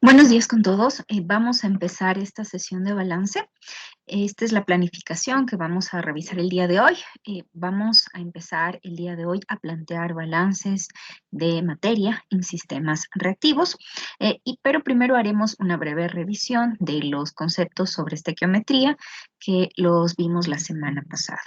Buenos días con todos. Vamos a empezar esta sesión de balance. Esta es la planificación que vamos a revisar el día de hoy. Vamos a empezar el día de hoy a plantear balances de materia en sistemas reactivos, pero primero haremos una breve revisión de los conceptos sobre estequiometría que los vimos la semana pasada.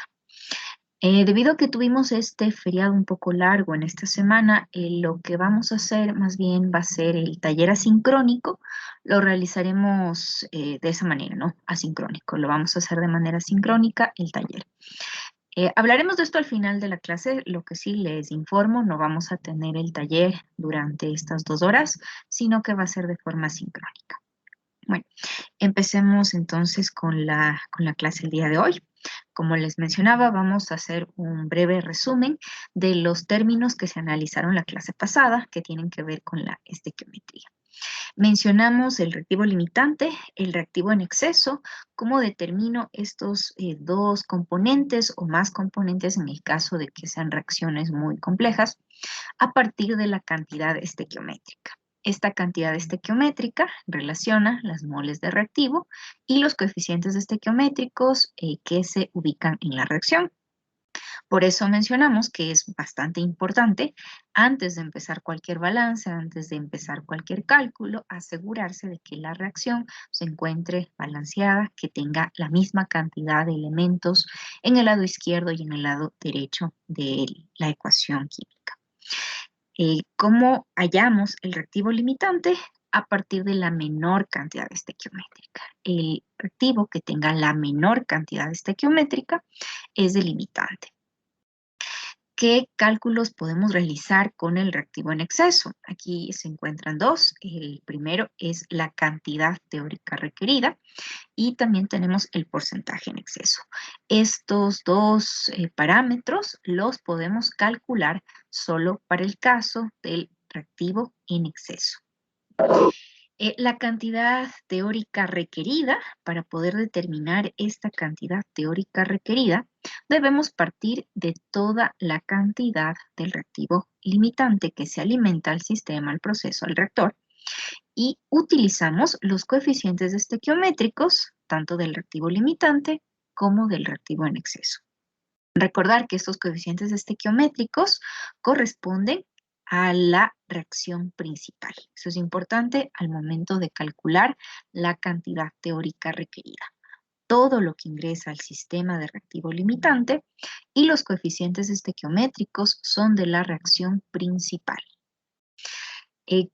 Debido a que tuvimos este feriado un poco largo en esta semana, lo que vamos a hacer más bien va a ser el taller asincrónico. Lo realizaremos de esa manera, ¿no? Asincrónico. Lo vamos a hacer de manera sincrónica el taller. Hablaremos de esto al final de la clase. Lo que sí les informo, no vamos a tener el taller durante estas 2 horas, sino que va a ser de forma sincrónica. Bueno, empecemos entonces con la clase el día de hoy. Como les mencionaba, vamos a hacer un breve resumen de los términos que se analizaron la clase pasada, que tienen que ver con la estequiometría. Mencionamos el reactivo limitante, el reactivo en exceso, cómo determino estos dos componentes o más componentes en el caso de que sean reacciones muy complejas, a partir de la cantidad estequiométrica. Esta cantidad estequiométrica relaciona las moles de reactivo y los coeficientes estequiométricos que se ubican en la reacción. Por eso mencionamos que es bastante importante, antes de empezar cualquier balance, antes de empezar cualquier cálculo, asegurarse de que la reacción se encuentre balanceada, que tenga la misma cantidad de elementos en el lado izquierdo y en el lado derecho de la ecuación química. ¿Cómo hallamos el reactivo limitante? A partir de la menor cantidad estequiométrica. El reactivo que tenga la menor cantidad estequiométrica es el limitante. ¿Qué cálculos podemos realizar con el reactivo en exceso? Aquí se encuentran dos. El primero es la cantidad teórica requerida y también tenemos el porcentaje en exceso. Estos dos parámetros los podemos calcular solo para el caso del reactivo en exceso. La cantidad teórica requerida, para poder determinar esta cantidad teórica requerida, debemos partir de toda la cantidad del reactivo limitante que se alimenta al sistema, al proceso, al reactor, y utilizamos los coeficientes estequiométricos, tanto del reactivo limitante como del reactivo en exceso. Recordar que estos coeficientes estequiométricos corresponden a la reacción principal. Eso es importante al momento de calcular la cantidad teórica requerida. Todo lo que ingresa al sistema de reactivo limitante y los coeficientes estequiométricos son de la reacción principal.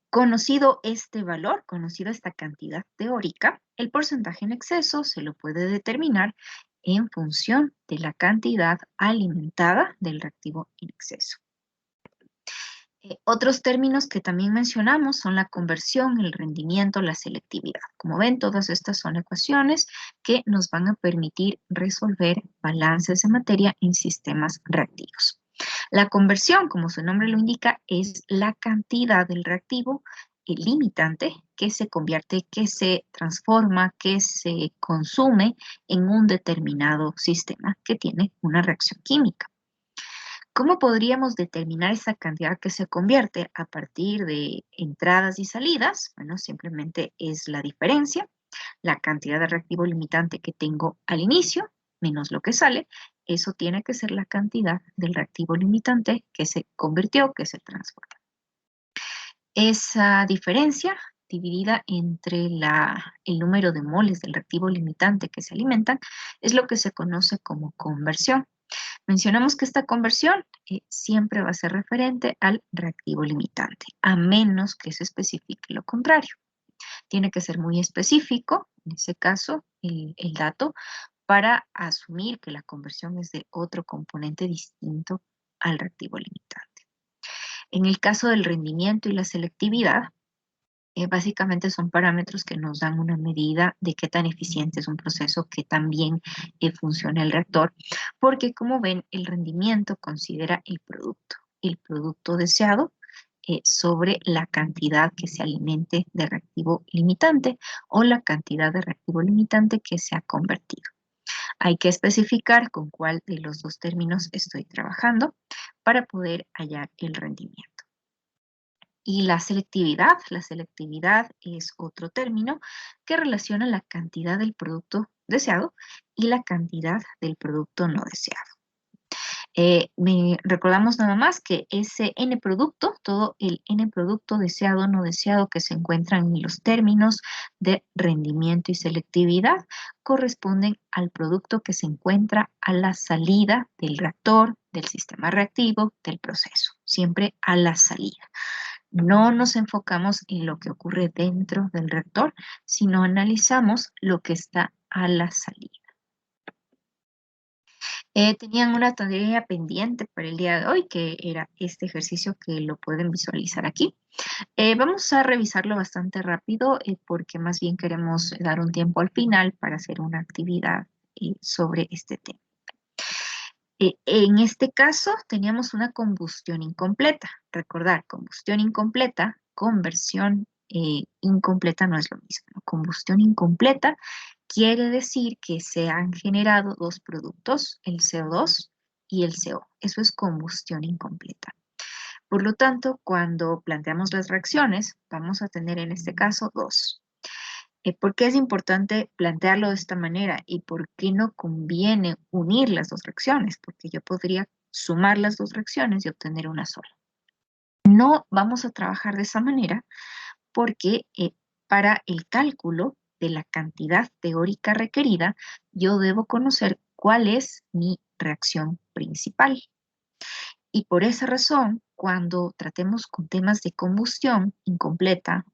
Conocido este valor, conocida esta cantidad teórica, el porcentaje en exceso se lo puede determinar en función de la cantidad alimentada del reactivo en exceso. Otros términos que también mencionamos son la conversión, el rendimiento, la selectividad. Como ven, todas estas son ecuaciones que nos van a permitir resolver balances de materia en sistemas reactivos. La conversión, como su nombre lo indica, es la cantidad del reactivo, el limitante, que se convierte, que se transforma, que se consume en un determinado sistema que tiene una reacción química. ¿Cómo podríamos determinar esa cantidad que se convierte a partir de entradas y salidas? Bueno, simplemente es la diferencia, la cantidad de reactivo limitante que tengo al inicio, menos lo que sale, eso tiene que ser la cantidad del reactivo limitante que se convirtió, que se transformó. Esa diferencia dividida entre el número de moles del reactivo limitante que se alimentan es lo que se conoce como conversión. Mencionamos que esta conversión siempre va a ser referente al reactivo limitante, a menos que se especifique lo contrario. Tiene que ser muy específico, en ese caso, el dato, para asumir que la conversión es de otro componente distinto al reactivo limitante. En el caso del rendimiento y la selectividad, básicamente son parámetros que nos dan una medida de qué tan eficiente es un proceso, qué tan bien funciona el reactor, porque como ven, el rendimiento considera el producto deseado sobre la cantidad que se alimente de reactivo limitante o la cantidad de reactivo limitante que se ha convertido. Hay que especificar con cuál de los dos términos estoy trabajando para poder hallar el rendimiento. Y la selectividad es otro término que relaciona la cantidad del producto deseado y la cantidad del producto no deseado. Recordamos nada más que ese n producto, todo el n producto deseado, no deseado que se encuentran en los términos de rendimiento y selectividad, corresponden al producto que se encuentra a la salida del reactor, del sistema reactivo, del proceso, siempre a la salida. No nos enfocamos en lo que ocurre dentro del reactor, sino analizamos lo que está a la salida. Tenían una tarea pendiente para el día de hoy, que era este ejercicio que lo pueden visualizar aquí. Vamos a revisarlo bastante rápido porque más bien queremos dar un tiempo al final para hacer una actividad sobre este tema. En este caso teníamos una combustión incompleta. Recordar, combustión incompleta, conversión incompleta no es lo mismo. Combustión incompleta quiere decir que se han generado dos productos, el CO2 y el CO. Eso es combustión incompleta. Por lo tanto, cuando planteamos las reacciones, vamos a tener en este caso dos. ¿Por qué es importante plantearlo de esta manera y por qué no conviene unir las dos reacciones? Porque yo podría sumar las dos reacciones y obtener una sola. No vamos a trabajar de esa manera porque para el cálculo de la cantidad teórica requerida, yo debo conocer cuál es mi reacción principal. Y por esa razón, cuando tratemos con temas de combustión completa,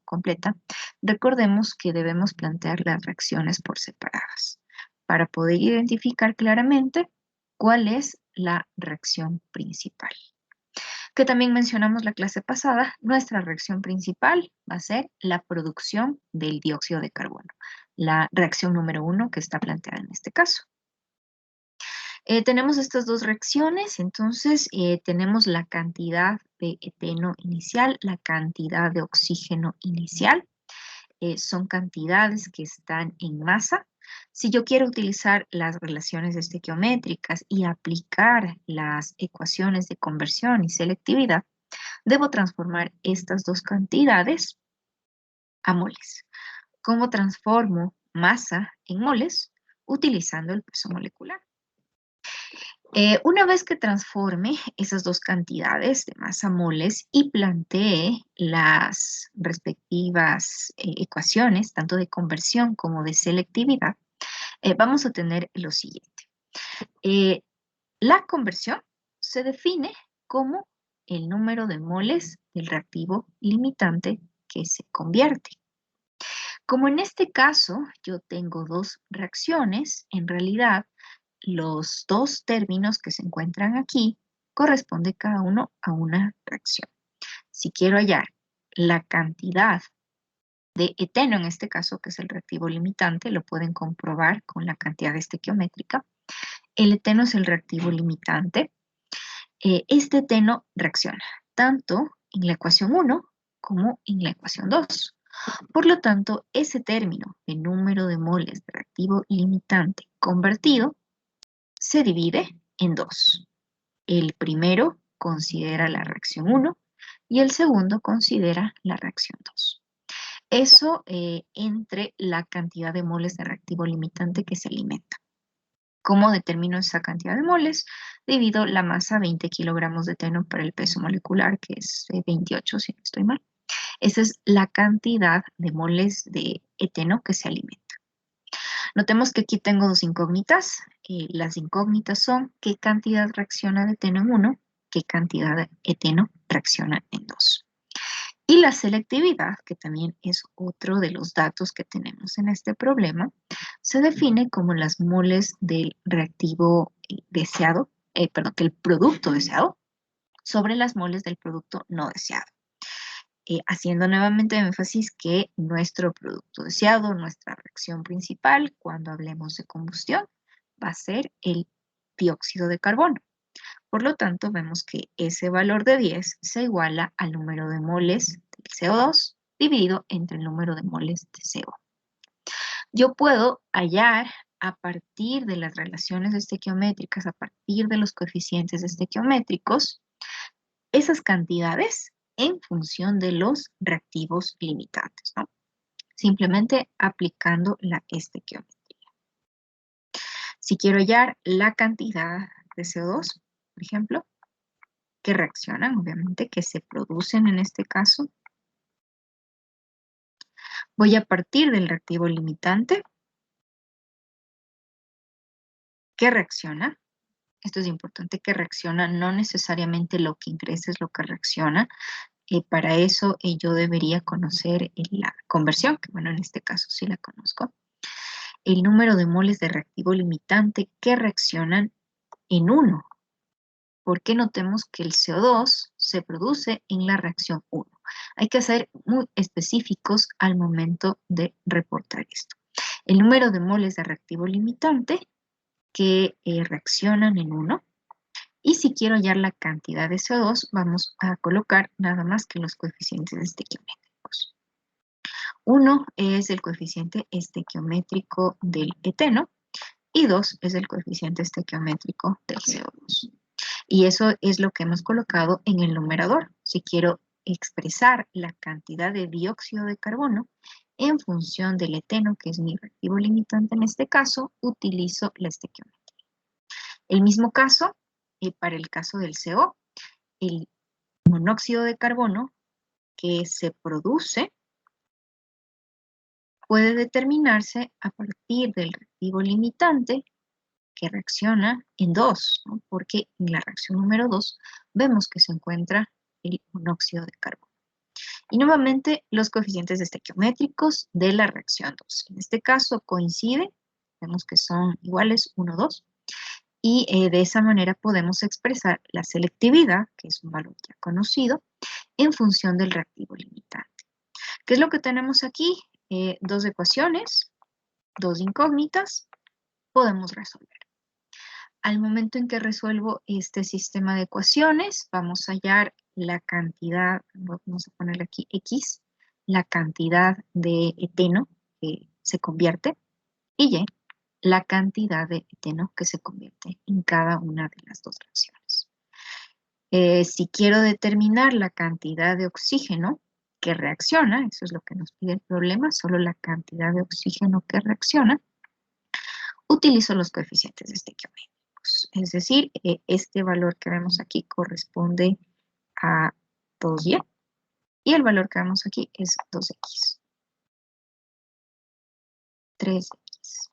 recordemos que debemos plantear las reacciones por separadas para poder identificar claramente cuál es la reacción principal. Que también mencionamos la clase pasada, nuestra reacción principal va a ser la producción del dióxido de carbono, la reacción número 1 que está planteada en este caso. Tenemos estas dos reacciones, entonces tenemos la cantidad de eteno inicial, la cantidad de oxígeno inicial. Son cantidades que están en masa. Si yo quiero utilizar las relaciones estequiométricas y aplicar las ecuaciones de conversión y selectividad, debo transformar estas dos cantidades a moles. ¿Cómo transformo masa en moles? Utilizando el peso molecular. Una vez que transforme esas dos cantidades de masa a moles y plantee las respectivas ecuaciones, tanto de conversión como de selectividad, vamos a tener lo siguiente. La conversión se define como el número de moles del reactivo limitante que se convierte. Como en este caso yo tengo dos reacciones, en realidad los dos términos que se encuentran aquí corresponde cada uno a una reacción. Si quiero hallar la cantidad de eteno, en este caso, que es el reactivo limitante, lo pueden comprobar con la cantidad estequiométrica. El eteno es el reactivo limitante. Este eteno reacciona tanto en la ecuación 1 como en la ecuación 2. Por lo tanto, ese término de número de moles de reactivo limitante convertido se divide en dos. El primero considera la reacción 1 y el segundo considera la reacción 2. Eso entre la cantidad de moles de reactivo limitante que se alimenta. ¿Cómo determino esa cantidad de moles? Divido la masa, 20 kilogramos de eteno para el peso molecular, que es 28, si no estoy mal. Esa es la cantidad de moles de eteno que se alimenta. Notemos que aquí tengo dos incógnitas. Las incógnitas son qué cantidad reacciona de eteno en 1, qué cantidad de eteno reacciona en 2. Y la selectividad, que también es otro de los datos que tenemos en este problema, se define como las moles del reactivo deseado, que el producto deseado, sobre las moles del producto no deseado. Haciendo nuevamente énfasis que nuestro producto deseado, nuestra reacción principal, cuando hablemos de combustión, va a ser el dióxido de carbono. Por lo tanto, vemos que ese valor de 10 se iguala al número de moles del CO2 dividido entre el número de moles de CO. Yo puedo hallar a partir de las relaciones estequiométricas, a partir de los coeficientes estequiométricos, esas cantidades en función de los reactivos limitantes, ¿no? Simplemente aplicando la estequiometría. Si quiero hallar la cantidad de CO2, por ejemplo, que reaccionan, obviamente, que se producen en este caso, voy a partir del reactivo limitante que reacciona. Esto es importante, que reacciona, no necesariamente lo que ingresa es lo que reacciona. Para eso yo debería conocer la conversión, que bueno, en este caso sí la conozco. El número de moles de reactivo limitante que reaccionan en 1. Porque notemos que el CO2 se produce en la reacción 1. Hay que ser muy específicos al momento de reportar esto. El número de moles de reactivo limitante que reaccionan en 1. Y si quiero hallar la cantidad de CO2, vamos a colocar nada más que los coeficientes estequiométricos. 1 es el coeficiente estequiométrico del eteno y 2 es el coeficiente estequiométrico del CO2. Y eso es lo que hemos colocado en el numerador. Si quiero expresar la cantidad de dióxido de carbono en función del eteno, que es mi reactivo limitante en este caso, utilizo la estequiometría. El mismo caso para el caso del CO, el monóxido de carbono que se produce puede determinarse a partir del reactivo limitante que reacciona en 2, ¿no? Porque en la reacción número 2 vemos que se encuentra el monóxido de carbono. Y nuevamente los coeficientes estequiométricos de la reacción 2. En este caso coinciden, vemos que son iguales 1, 2. Y de esa manera podemos expresar la selectividad, que es un valor ya conocido, en función del reactivo limitante. ¿Qué es lo que tenemos aquí? Dos ecuaciones, dos incógnitas, podemos resolver. Al momento en que resuelvo este sistema de ecuaciones, vamos a hallar la cantidad, vamos a ponerle aquí X, la cantidad de eteno que se convierte, y Y, la cantidad de eteno que se convierte en cada una de las dos reacciones. Si quiero determinar la cantidad de oxígeno que reacciona, eso es lo que nos pide el problema, solo la cantidad de oxígeno que reacciona, utilizo los coeficientes estequiométricos. Es decir, este valor que vemos aquí corresponde a 2y y el valor que vemos aquí es 2x. 3x.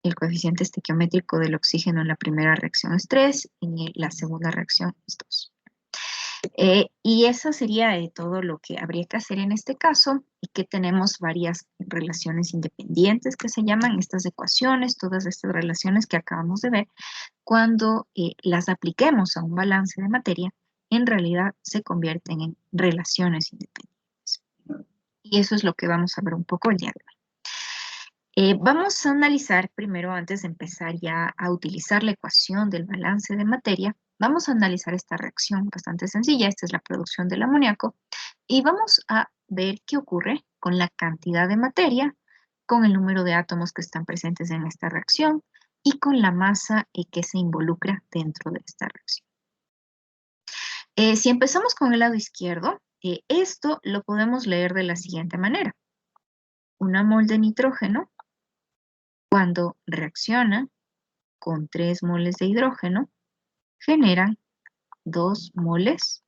El coeficiente estequiométrico del oxígeno en la primera reacción es 3, en la segunda reacción es 2. Y eso sería todo lo que habría que hacer en este caso, y que tenemos varias relaciones independientes que se llaman estas ecuaciones, todas estas relaciones que acabamos de ver, cuando las apliquemos a un balance de materia, en realidad se convierten en relaciones independientes. Y eso es lo que vamos a ver un poco el día de hoy. Vamos a analizar primero, antes de empezar ya a utilizar la ecuación del balance de materia, vamos a analizar esta reacción bastante sencilla. Esta es la producción del amoníaco y vamos a ver qué ocurre con la cantidad de materia, con el número de átomos que están presentes en esta reacción y con la masa que se involucra dentro de esta reacción. Si empezamos con el lado izquierdo, esto lo podemos leer de la siguiente manera. Una mol de nitrógeno, cuando reacciona con 3 moles de hidrógeno, generan 2 moles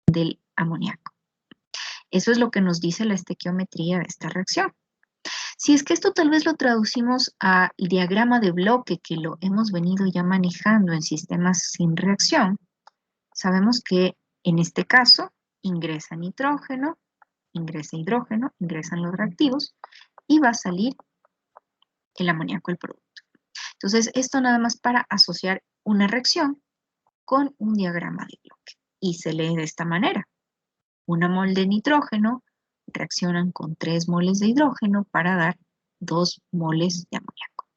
del amoníaco. Eso es lo que nos dice la estequiometría de esta reacción. Si es que esto tal vez lo traducimos al diagrama de bloque que lo hemos venido ya manejando en sistemas sin reacción, sabemos que en este caso ingresa nitrógeno, ingresa hidrógeno, ingresan los reactivos y va a salir el amoníaco, el producto. Entonces, esto nada más para asociar una reacción con un diagrama de bloque. Y se lee de esta manera. Una mol de nitrógeno reaccionan con 3 moles de hidrógeno para dar 2 moles de amoníaco.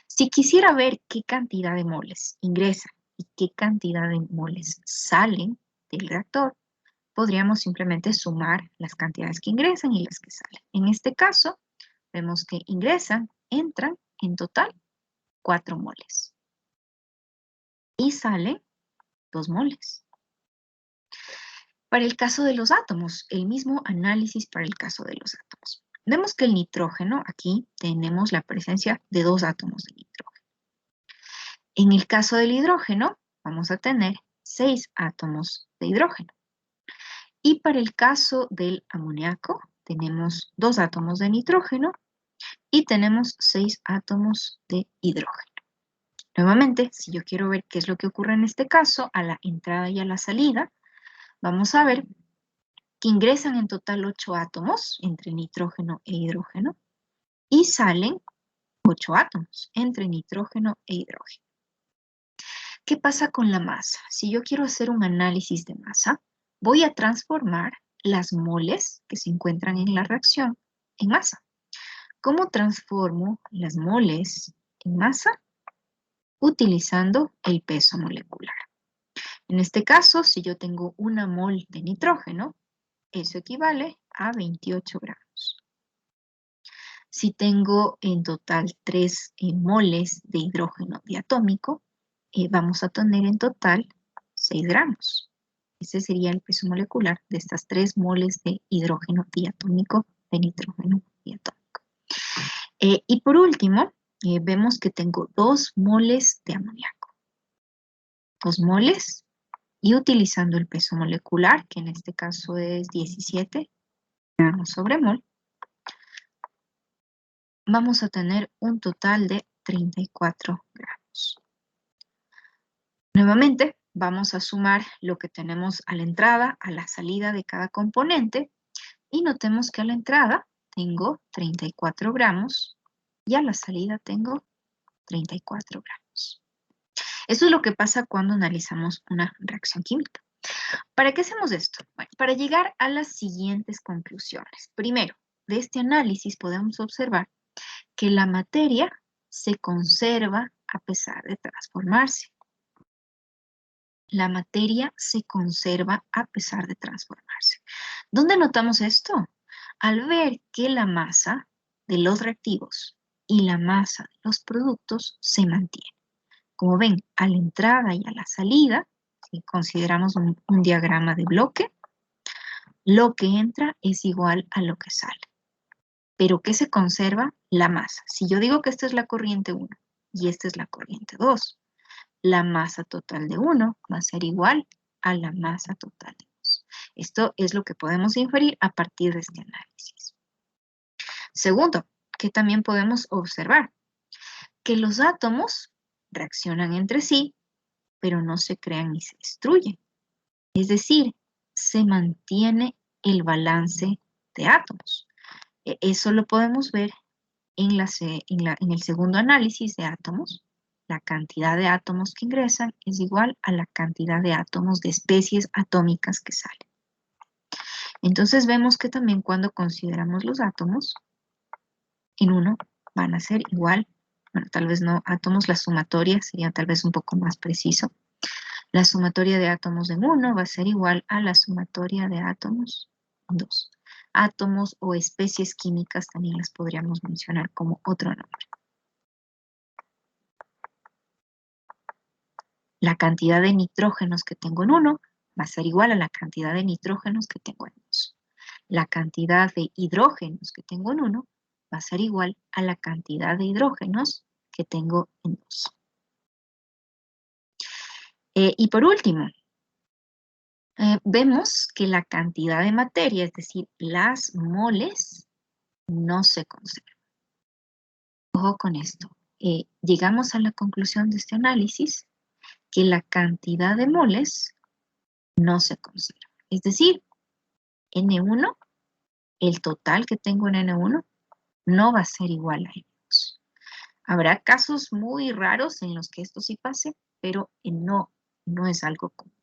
Si quisiera ver qué cantidad de moles ingresan y qué cantidad de moles salen del reactor, podríamos simplemente sumar las cantidades que ingresan y las que salen. En este caso, vemos que ingresan, entran en total 4 moles. Y sale 2 moles. Para el caso de los átomos, el mismo análisis para el caso de los átomos. Vemos que el nitrógeno, aquí tenemos la presencia de 2 átomos de nitrógeno. En el caso del hidrógeno, vamos a tener 6 átomos de hidrógeno. Y para el caso del amoníaco, tenemos 2 átomos de nitrógeno y tenemos 6 átomos de hidrógeno. Nuevamente, si yo quiero ver qué es lo que ocurre en este caso, a la entrada y a la salida, vamos a ver que ingresan en total 8 átomos entre nitrógeno e hidrógeno y salen 8 átomos entre nitrógeno e hidrógeno. ¿Qué pasa con la masa? Si yo quiero hacer un análisis de masa, voy a transformar las moles que se encuentran en la reacción en masa. ¿Cómo transformo las moles en masa? Utilizando el peso molecular. En este caso, si yo tengo 1 mol de nitrógeno, eso equivale a 28 gramos. Si tengo en total 3 moles de hidrógeno diatómico, vamos a tener en total 6 gramos. Ese sería el peso molecular de estas 3 moles de hidrógeno diatómico de nitrógeno diatómico. Y por último, vemos que tengo 2 moles de amoníaco. 2 moles, y utilizando el peso molecular, que en este caso es 17 gramos sobre mol, vamos a tener un total de 34 gramos. Nuevamente, vamos a sumar lo que tenemos a la entrada, a la salida de cada componente, y notemos que a la entrada tengo 34 gramos y a la salida tengo 34 gramos. Eso es lo que pasa cuando analizamos una reacción química. ¿Para qué hacemos esto? Bueno, para llegar a las siguientes conclusiones. Primero, de este análisis podemos observar que la materia se conserva a pesar de transformarse. La materia se conserva a pesar de transformarse. ¿Dónde notamos esto? Al ver que la masa de los reactivos y la masa de los productos se mantiene. Como ven, a la entrada y a la salida, si consideramos un diagrama de bloque, lo que entra es igual a lo que sale. ¿Pero qué se conserva? La masa. Si yo digo que esta es la corriente 1 y esta es la corriente 2, la masa total de 1 va a ser igual a la masa total de 2. Esto es lo que podemos inferir a partir de este análisis. Segundo, que también podemos observar que los átomos reaccionan entre sí, pero no se crean ni se destruyen. Es decir, se mantiene el balance de átomos. Eso lo podemos ver en el segundo análisis de átomos. La cantidad de átomos que ingresan es igual a la cantidad de átomos de especies atómicas que salen. Entonces vemos que también cuando consideramos los átomos, en uno van a ser igual, bueno, tal vez no átomos, la sumatoria sería tal vez un poco más preciso. La sumatoria de átomos en 1 va a ser igual a la sumatoria de átomos en 2. Átomos o especies químicas también las podríamos mencionar como otro nombre. La cantidad de nitrógenos que tengo en 1 va a ser igual a la cantidad de nitrógenos que tengo en 2. La cantidad de hidrógenos que tengo en 1 va a ser igual a la cantidad de hidrógenos que tengo en 2. Y por último, vemos que la cantidad de materia, es decir, las moles, no se conserva. Ojo con esto. Llegamos a la conclusión de este análisis que la cantidad de moles no se conserva. Es decir, N1, el total que tengo en N1, no va a ser igual a N2. Habrá casos muy raros en los que esto sí pase, pero no es algo común.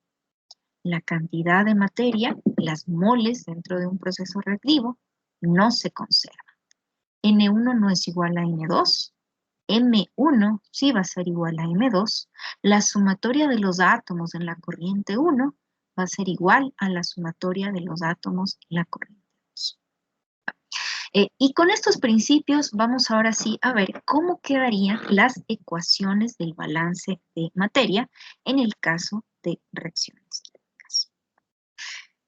La cantidad de materia, las moles dentro de un proceso reactivo, no se conserva. N1 no es igual a N2, M1 sí va a ser igual a M2, la sumatoria de los átomos en la corriente 1 va a ser igual a la sumatoria de los átomos en la corriente 2. Y con estos principios vamos ahora sí a ver cómo quedarían las ecuaciones del balance de materia en el caso de reacciones químicas.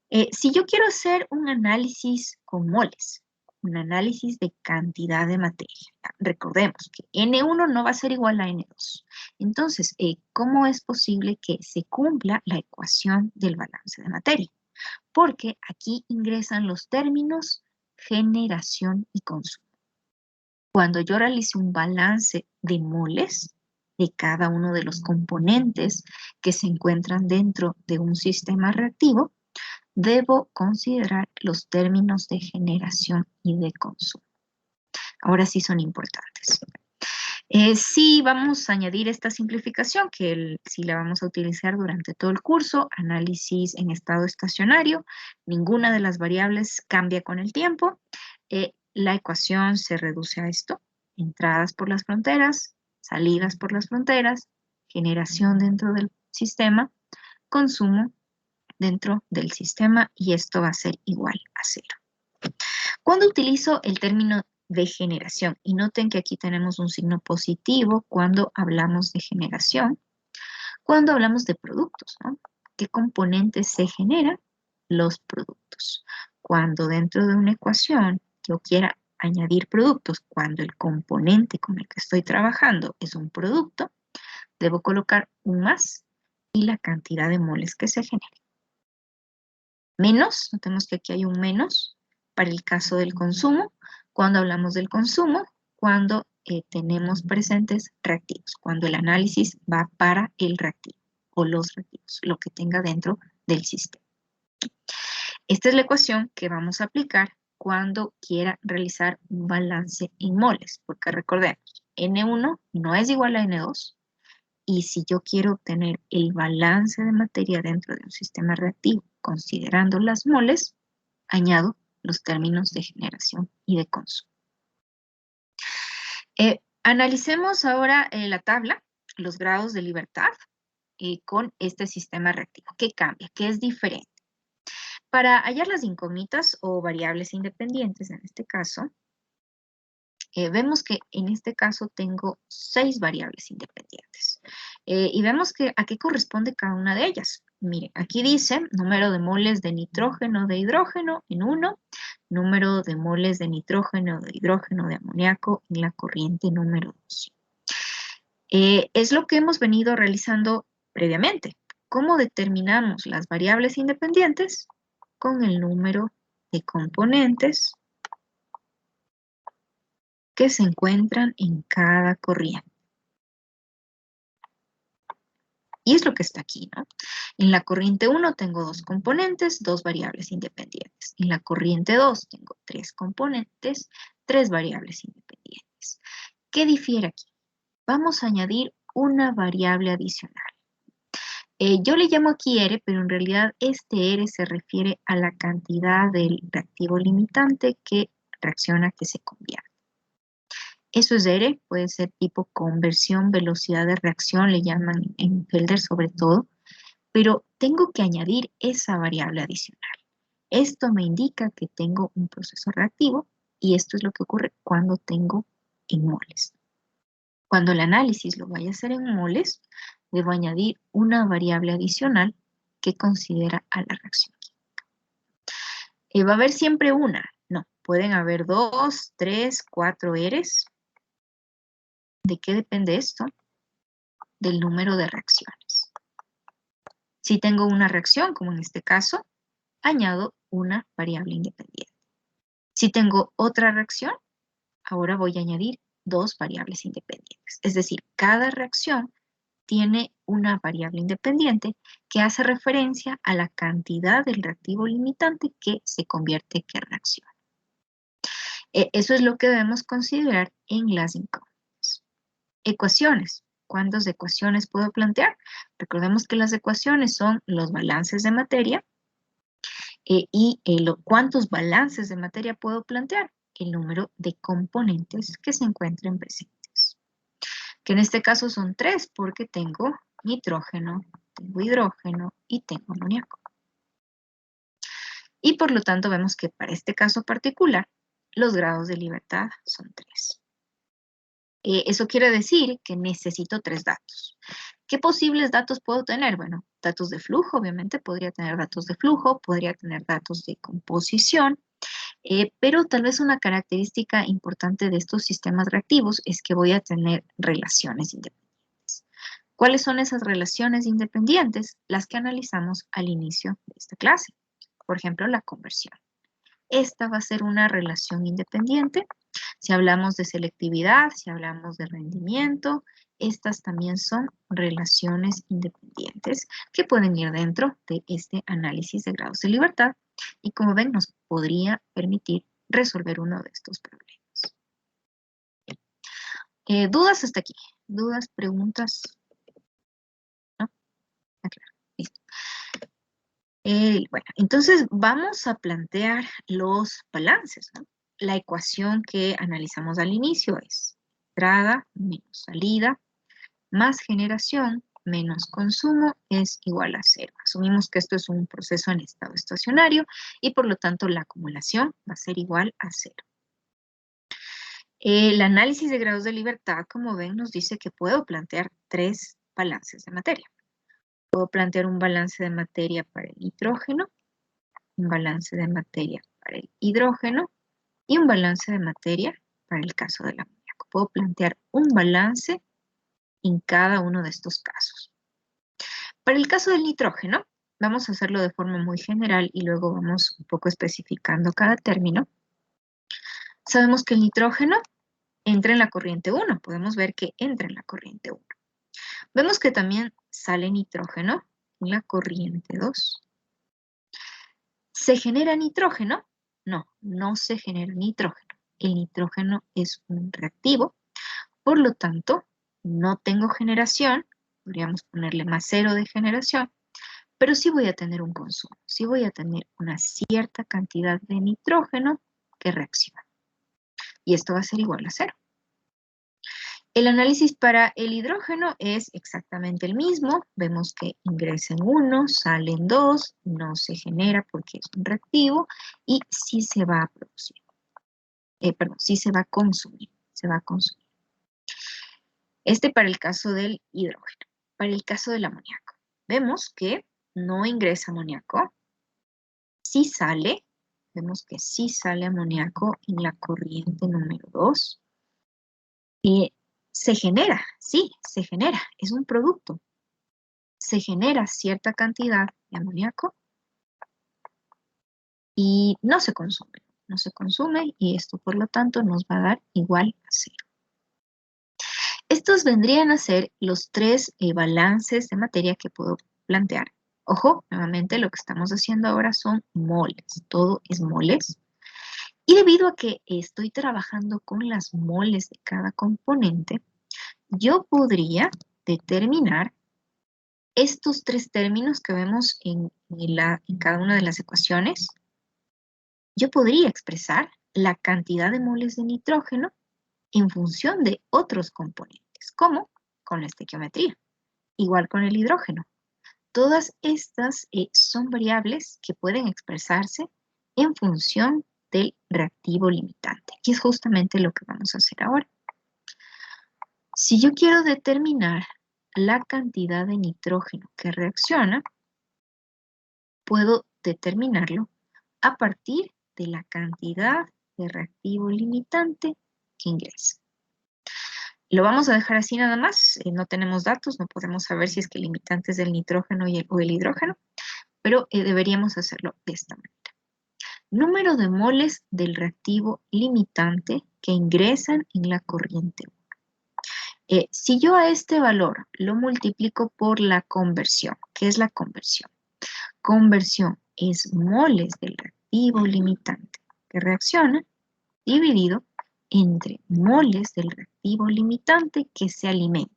Si yo quiero hacer un análisis con moles, un análisis de cantidad de materia, recordemos que N1 no va a ser igual a N2. Entonces, ¿cómo es posible que se cumpla la ecuación del balance de materia? Porque aquí ingresan los términos generación y consumo. Cuando yo realice un balance de moles de cada uno de los componentes que se encuentran dentro de un sistema reactivo, debo considerar los términos de generación y de consumo. Ahora sí son importantes. Sí vamos a añadir esta simplificación que sí la vamos a utilizar durante todo el curso, análisis en estado estacionario, ninguna de las variables cambia con el tiempo, la ecuación se reduce a esto, entradas por las fronteras, salidas por las fronteras, generación dentro del sistema, consumo dentro del sistema y esto va a ser igual a 0. Cuando utilizo el término de generación, y noten que aquí tenemos un signo positivo cuando hablamos de generación, cuando hablamos de productos, ¿no? ¿Qué componentes se generan? Los productos. Cuando dentro de una ecuación yo quiera añadir productos, cuando el componente con el que estoy trabajando es un producto, debo colocar un más y la cantidad de moles que se genere. Menos, notemos que aquí hay un menos para el caso del consumo. Cuando hablamos del consumo, cuando tenemos presentes reactivos, cuando el análisis va para el reactivo o los reactivos, lo que tenga dentro del sistema. Esta es la ecuación que vamos a aplicar cuando quiera realizar un balance en moles, porque recordemos, N1 no es igual a N2, y si yo quiero obtener el balance de materia dentro de un sistema reactivo, considerando las moles, añado los términos de generación y de consumo. Analicemos ahora la tabla, los grados de libertad con este sistema reactivo. ¿Qué cambia? ¿Qué es diferente? Para hallar las incógnitas o variables independientes, en este caso, vemos que en este caso tengo 6 variables independientes. Y vemos que a qué corresponde cada una de ellas. Miren, aquí dice número de moles de nitrógeno de hidrógeno en 1, número de moles de nitrógeno de hidrógeno de amoníaco en la corriente número 2. Es lo que hemos venido realizando previamente. ¿Cómo determinamos las variables independientes? Con el número de componentes que se encuentran en cada corriente. Y es lo que está aquí, ¿no? En la corriente 1 tengo 2 componentes, 2 variables independientes. En la corriente 2 tengo 3 componentes, 3 variables independientes. ¿Qué difiere aquí? Vamos a añadir una variable adicional. Yo le llamo aquí R, pero en realidad este R se refiere a la cantidad del reactivo limitante que reacciona, que se convierte. Eso es R, puede ser tipo conversión, velocidad de reacción, le llaman en Felder sobre todo, pero tengo que añadir esa variable adicional. Esto me indica que tengo un proceso reactivo y esto es lo que ocurre cuando tengo en moles. Cuando el análisis lo vaya a hacer en moles, debo añadir una variable adicional que considera a la reacción química. ¿Va a haber siempre una? No, pueden haber 2, 3, 4 Rs. ¿De qué depende esto? Del número de reacciones. Si tengo una reacción, como en este caso, añado una variable independiente. Si tengo otra reacción, ahora voy a añadir 2 variables independientes. Es decir, cada reacción tiene una variable independiente que hace referencia a la cantidad del reactivo limitante que se convierte, que reacciona. Eso es lo que debemos considerar en las incógnitas. Ecuaciones. ¿Cuántas ecuaciones puedo plantear? Recordemos que las ecuaciones son los balances de materia y cuántos balances de materia puedo plantear, el número de componentes que se encuentren presentes. Que en este caso son 3 porque tengo nitrógeno, tengo hidrógeno y tengo amoníaco. Y por lo tanto vemos que para este caso particular, los grados de libertad son 3. Eso quiere decir que necesito 3 datos. ¿Qué posibles datos puedo tener? Bueno, datos de flujo, obviamente, podría tener datos de flujo, podría tener datos de composición, pero tal vez una característica importante de estos sistemas reactivos es que voy a tener relaciones independientes. ¿Cuáles son esas relaciones independientes? Las que analizamos al inicio de esta clase. Por ejemplo, la conversión. Esta va a ser una relación independiente. Si hablamos de selectividad, si hablamos de rendimiento, estas también son relaciones independientes que pueden ir dentro de este análisis de grados de libertad y, como ven, nos podría permitir resolver uno de estos problemas. ¿Dudas hasta aquí? ¿Dudas, preguntas? ¿No? Ah, claro. Listo. Bueno, entonces vamos a plantear los balances, ¿no? La ecuación que analizamos al inicio es entrada menos salida más generación menos consumo es igual a 0. Asumimos que esto es un proceso en estado estacionario y por lo tanto la acumulación va a ser igual a 0. El análisis de grados de libertad, como ven, nos dice que puedo plantear 3 balances de materia. Puedo plantear un balance de materia para el nitrógeno, un balance de materia para el hidrógeno y un balance de materia para el caso del amoníaco. Puedo plantear un balance en cada uno de estos casos. Para el caso del nitrógeno, vamos a hacerlo de forma muy general y luego vamos un poco especificando cada término. Sabemos que el nitrógeno entra en la corriente 1, podemos ver que entra en la corriente 1. Vemos que también sale nitrógeno en la corriente 2. ¿Se genera nitrógeno? No, no se genera nitrógeno. El nitrógeno es un reactivo, por lo tanto, no tengo generación, podríamos ponerle más 0 de generación, pero sí voy a tener un consumo, sí voy a tener una cierta cantidad de nitrógeno que reacciona. Y esto va a ser igual a 0. El análisis para el hidrógeno es exactamente el mismo. Vemos que ingresa en 1, sale en 2, no se genera porque es un reactivo y sí se va a producir. Sí se va a consumir. Se va a consumir. Este para el caso del hidrógeno. Para el caso del amoníaco. Vemos que no ingresa amoníaco. Sí sale. Vemos que sí sale amoníaco en la corriente número 2. Se genera, sí, se genera, es un producto. Se genera cierta cantidad de amoníaco y no se consume. No se consume y esto, por lo tanto, nos va a dar igual a 0. Estos vendrían a ser los 3 balances de materia que puedo plantear. Ojo, nuevamente lo que estamos haciendo ahora son moles. Todo es moles. Y debido a que estoy trabajando con las moles de cada componente, yo podría determinar estos 3 términos que vemos en cada una de las ecuaciones. Yo podría expresar la cantidad de moles de nitrógeno en función de otros componentes, como con la estequiometría, igual con el hidrógeno. Todas estas son variables que pueden expresarse en función del reactivo limitante, que es justamente lo que vamos a hacer ahora. Si yo quiero determinar la cantidad de nitrógeno que reacciona, puedo determinarlo a partir de la cantidad de reactivo limitante que ingresa. Lo vamos a dejar así nada más, no tenemos datos, no podemos saber si es que el limitante es del nitrógeno o el hidrógeno, pero deberíamos hacerlo de esta manera. Número de moles del reactivo limitante que ingresan en la corriente 1. Si yo a este valor lo multiplico por la conversión, ¿qué es la conversión? Conversión es moles del reactivo limitante que reacciona dividido entre moles del reactivo limitante que se alimenta.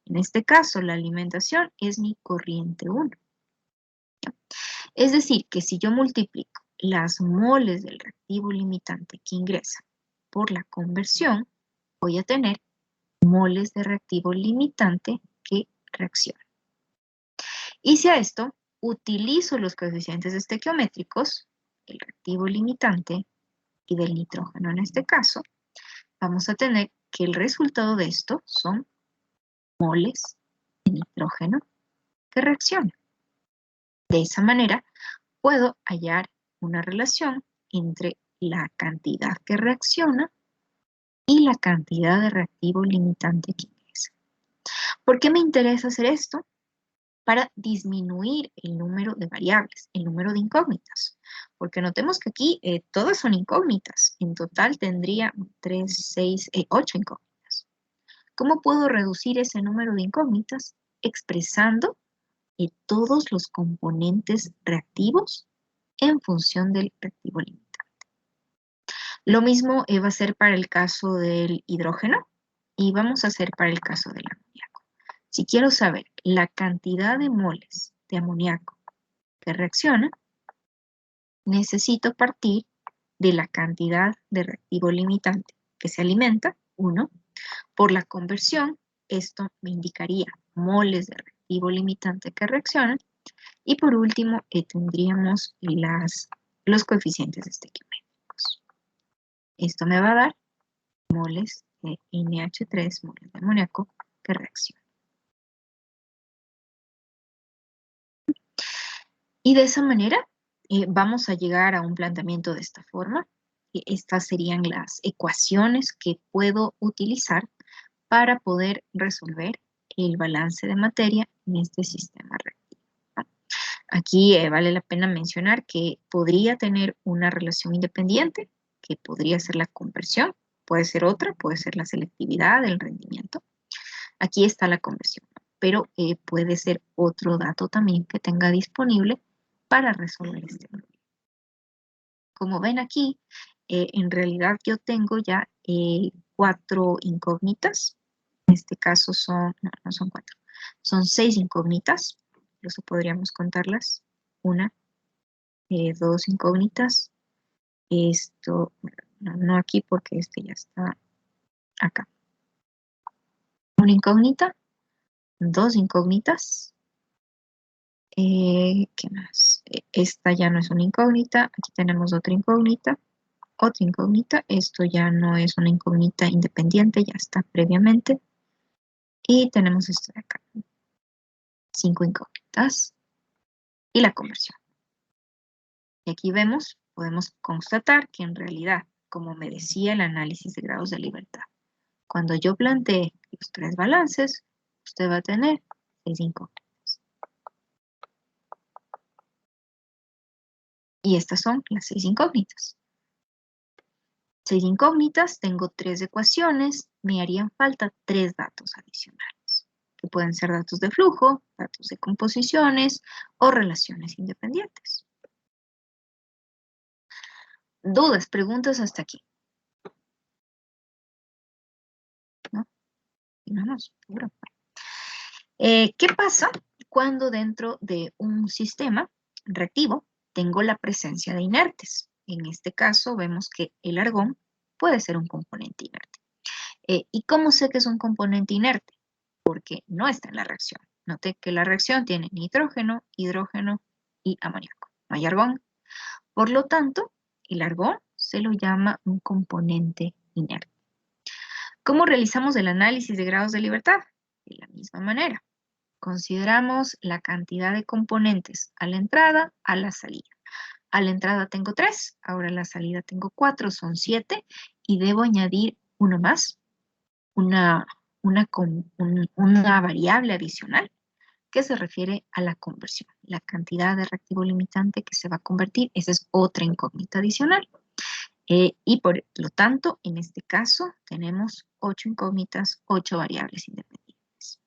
En este caso, la alimentación es mi corriente 1. Es decir, que si yo multiplico las moles del reactivo limitante que ingresa por la conversión, voy a tener moles de reactivo limitante que reaccionan. Y si a esto utilizo los coeficientes estequiométricos, el reactivo limitante y del nitrógeno en este caso, vamos a tener que el resultado de esto son moles de nitrógeno que reacciona. De esa manera, puedo hallar una relación entre la cantidad que reacciona y la cantidad de reactivo limitante que ingresa. ¿Por qué me interesa hacer esto? Para disminuir el número de variables, el número de incógnitas. Porque notemos que aquí todas son incógnitas. En total tendría 8 incógnitas. ¿Cómo puedo reducir ese número de incógnitas? Expresando todos los componentes reactivos en función del reactivo limitante. Lo mismo va a ser para el caso del hidrógeno y vamos a hacer para el caso del amoníaco. Si quiero saber la cantidad de moles de amoníaco que reacciona, necesito partir de la cantidad de reactivo limitante que se alimenta, 1, por la conversión, esto me indicaría moles de reactivo limitante que reaccionan, y por último tendríamos los coeficientes estequiométricos. Esto me va a dar moles de NH3, moles de amoníaco que reaccionan. Y de esa manera vamos a llegar a un planteamiento de esta forma. Estas serían las ecuaciones que puedo utilizar para poder resolver el balance de materia en este sistema reactivo. Aquí vale la pena mencionar que podría tener una relación independiente, que podría ser la conversión, puede ser otra, puede ser la selectividad, el rendimiento. Aquí está la conversión, pero puede ser otro dato también que tenga disponible para resolver este problema. Como ven aquí, en realidad yo tengo ya 4 incógnitas. En este caso no son 4, son 6 incógnitas. Incluso podríamos contarlas. 1, 2 incógnitas. Esto, no aquí porque este ya está acá. Una incógnita, 2 incógnitas. ¿Qué más? Esta ya no es una incógnita. Aquí tenemos otra incógnita. Esto ya no es una incógnita independiente, ya está previamente. Y tenemos esto de acá. 5 incógnitas. Y la conversión. Y aquí podemos constatar que en realidad, como me decía el análisis de grados de libertad, cuando yo plantee los 3 balances, usted va a tener 6 incógnitas. Y estas son las 6 incógnitas. 6 incógnitas, tengo 3 ecuaciones, me harían falta 3 datos adicionales, que pueden ser datos de flujo, datos de composiciones o relaciones independientes. ¿Dudas, preguntas hasta aquí? ¿No? Vamos, seguro. ¿Qué pasa cuando dentro de un sistema reactivo tengo la presencia de inertes? En este caso vemos que el argón puede ser un componente inerte. ¿Y cómo sé que es un componente inerte? Porque no está en la reacción. Note que la reacción tiene nitrógeno, hidrógeno y amoníaco. No hay argón. Por lo tanto, el argón se lo llama un componente inerte. ¿Cómo realizamos el análisis de grados de libertad? De la misma manera. Consideramos la cantidad de componentes a la entrada, a la salida. A la entrada tengo 3, ahora a la salida tengo 4, son 7, y debo añadir uno más, una variable adicional que se refiere a la conversión, la cantidad de reactivo limitante que se va a convertir. Esa es otra incógnita adicional. Y por lo tanto, en este caso, tenemos 8 incógnitas, 8 variables independientes.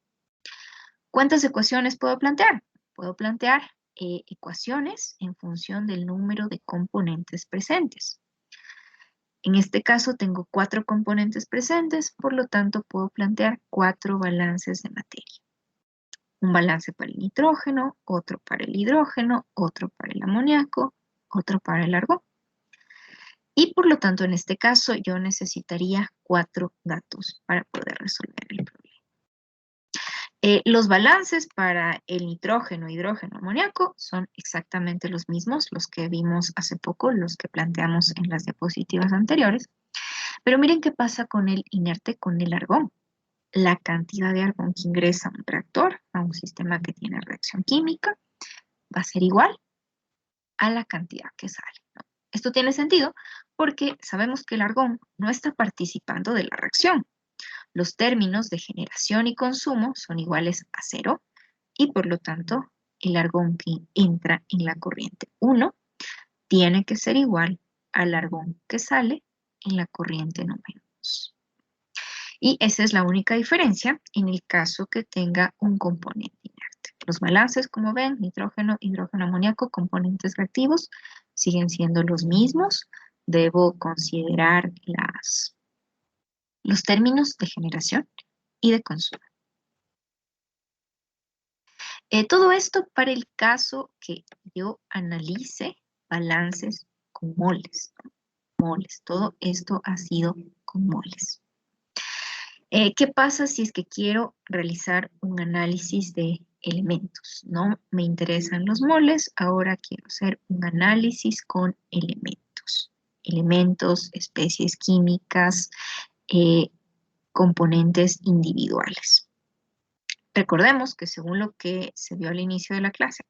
¿Cuántas ecuaciones puedo plantear? Puedo plantear ecuaciones en función del número de componentes presentes. En este caso tengo 4 componentes presentes, por lo tanto puedo plantear 4 balances de materia. Un balance para el nitrógeno, otro para el hidrógeno, otro para el amoníaco, otro para el argón. Y por lo tanto, en este caso, yo necesitaría 4 datos para poder resolver el problema. Los balances para el nitrógeno, hidrógeno, amoníaco son exactamente los mismos, los que vimos hace poco, los que planteamos en las diapositivas anteriores. Pero miren qué pasa con el inerte, con el argón. la cantidad de argón que ingresa a un reactor, a un sistema que tiene reacción química, va a ser igual a la cantidad que sale, ¿no? Esto tiene sentido porque sabemos que el argón no está participando de la reacción. Los términos de generación y consumo son iguales a 0 y por lo tanto el argón que entra en la corriente 1 tiene que ser igual al argón que sale en la corriente número 2. Y esa es la única diferencia en el caso que tenga un componente inerte. Los balances, como ven, nitrógeno, hidrógeno, amoníaco, componentes reactivos, siguen siendo los mismos. Debo considerar los términos de generación y de consumo. Todo esto para el caso que yo analice balances con moles, ¿no? Moles, todo esto ha sido con moles. ¿Qué pasa si es que quiero realizar un análisis de elementos? No me interesan los moles, ahora quiero hacer un análisis con elementos. Elementos, especies químicas, componentes individuales. Recordemos que según lo que se vio al inicio de la clase,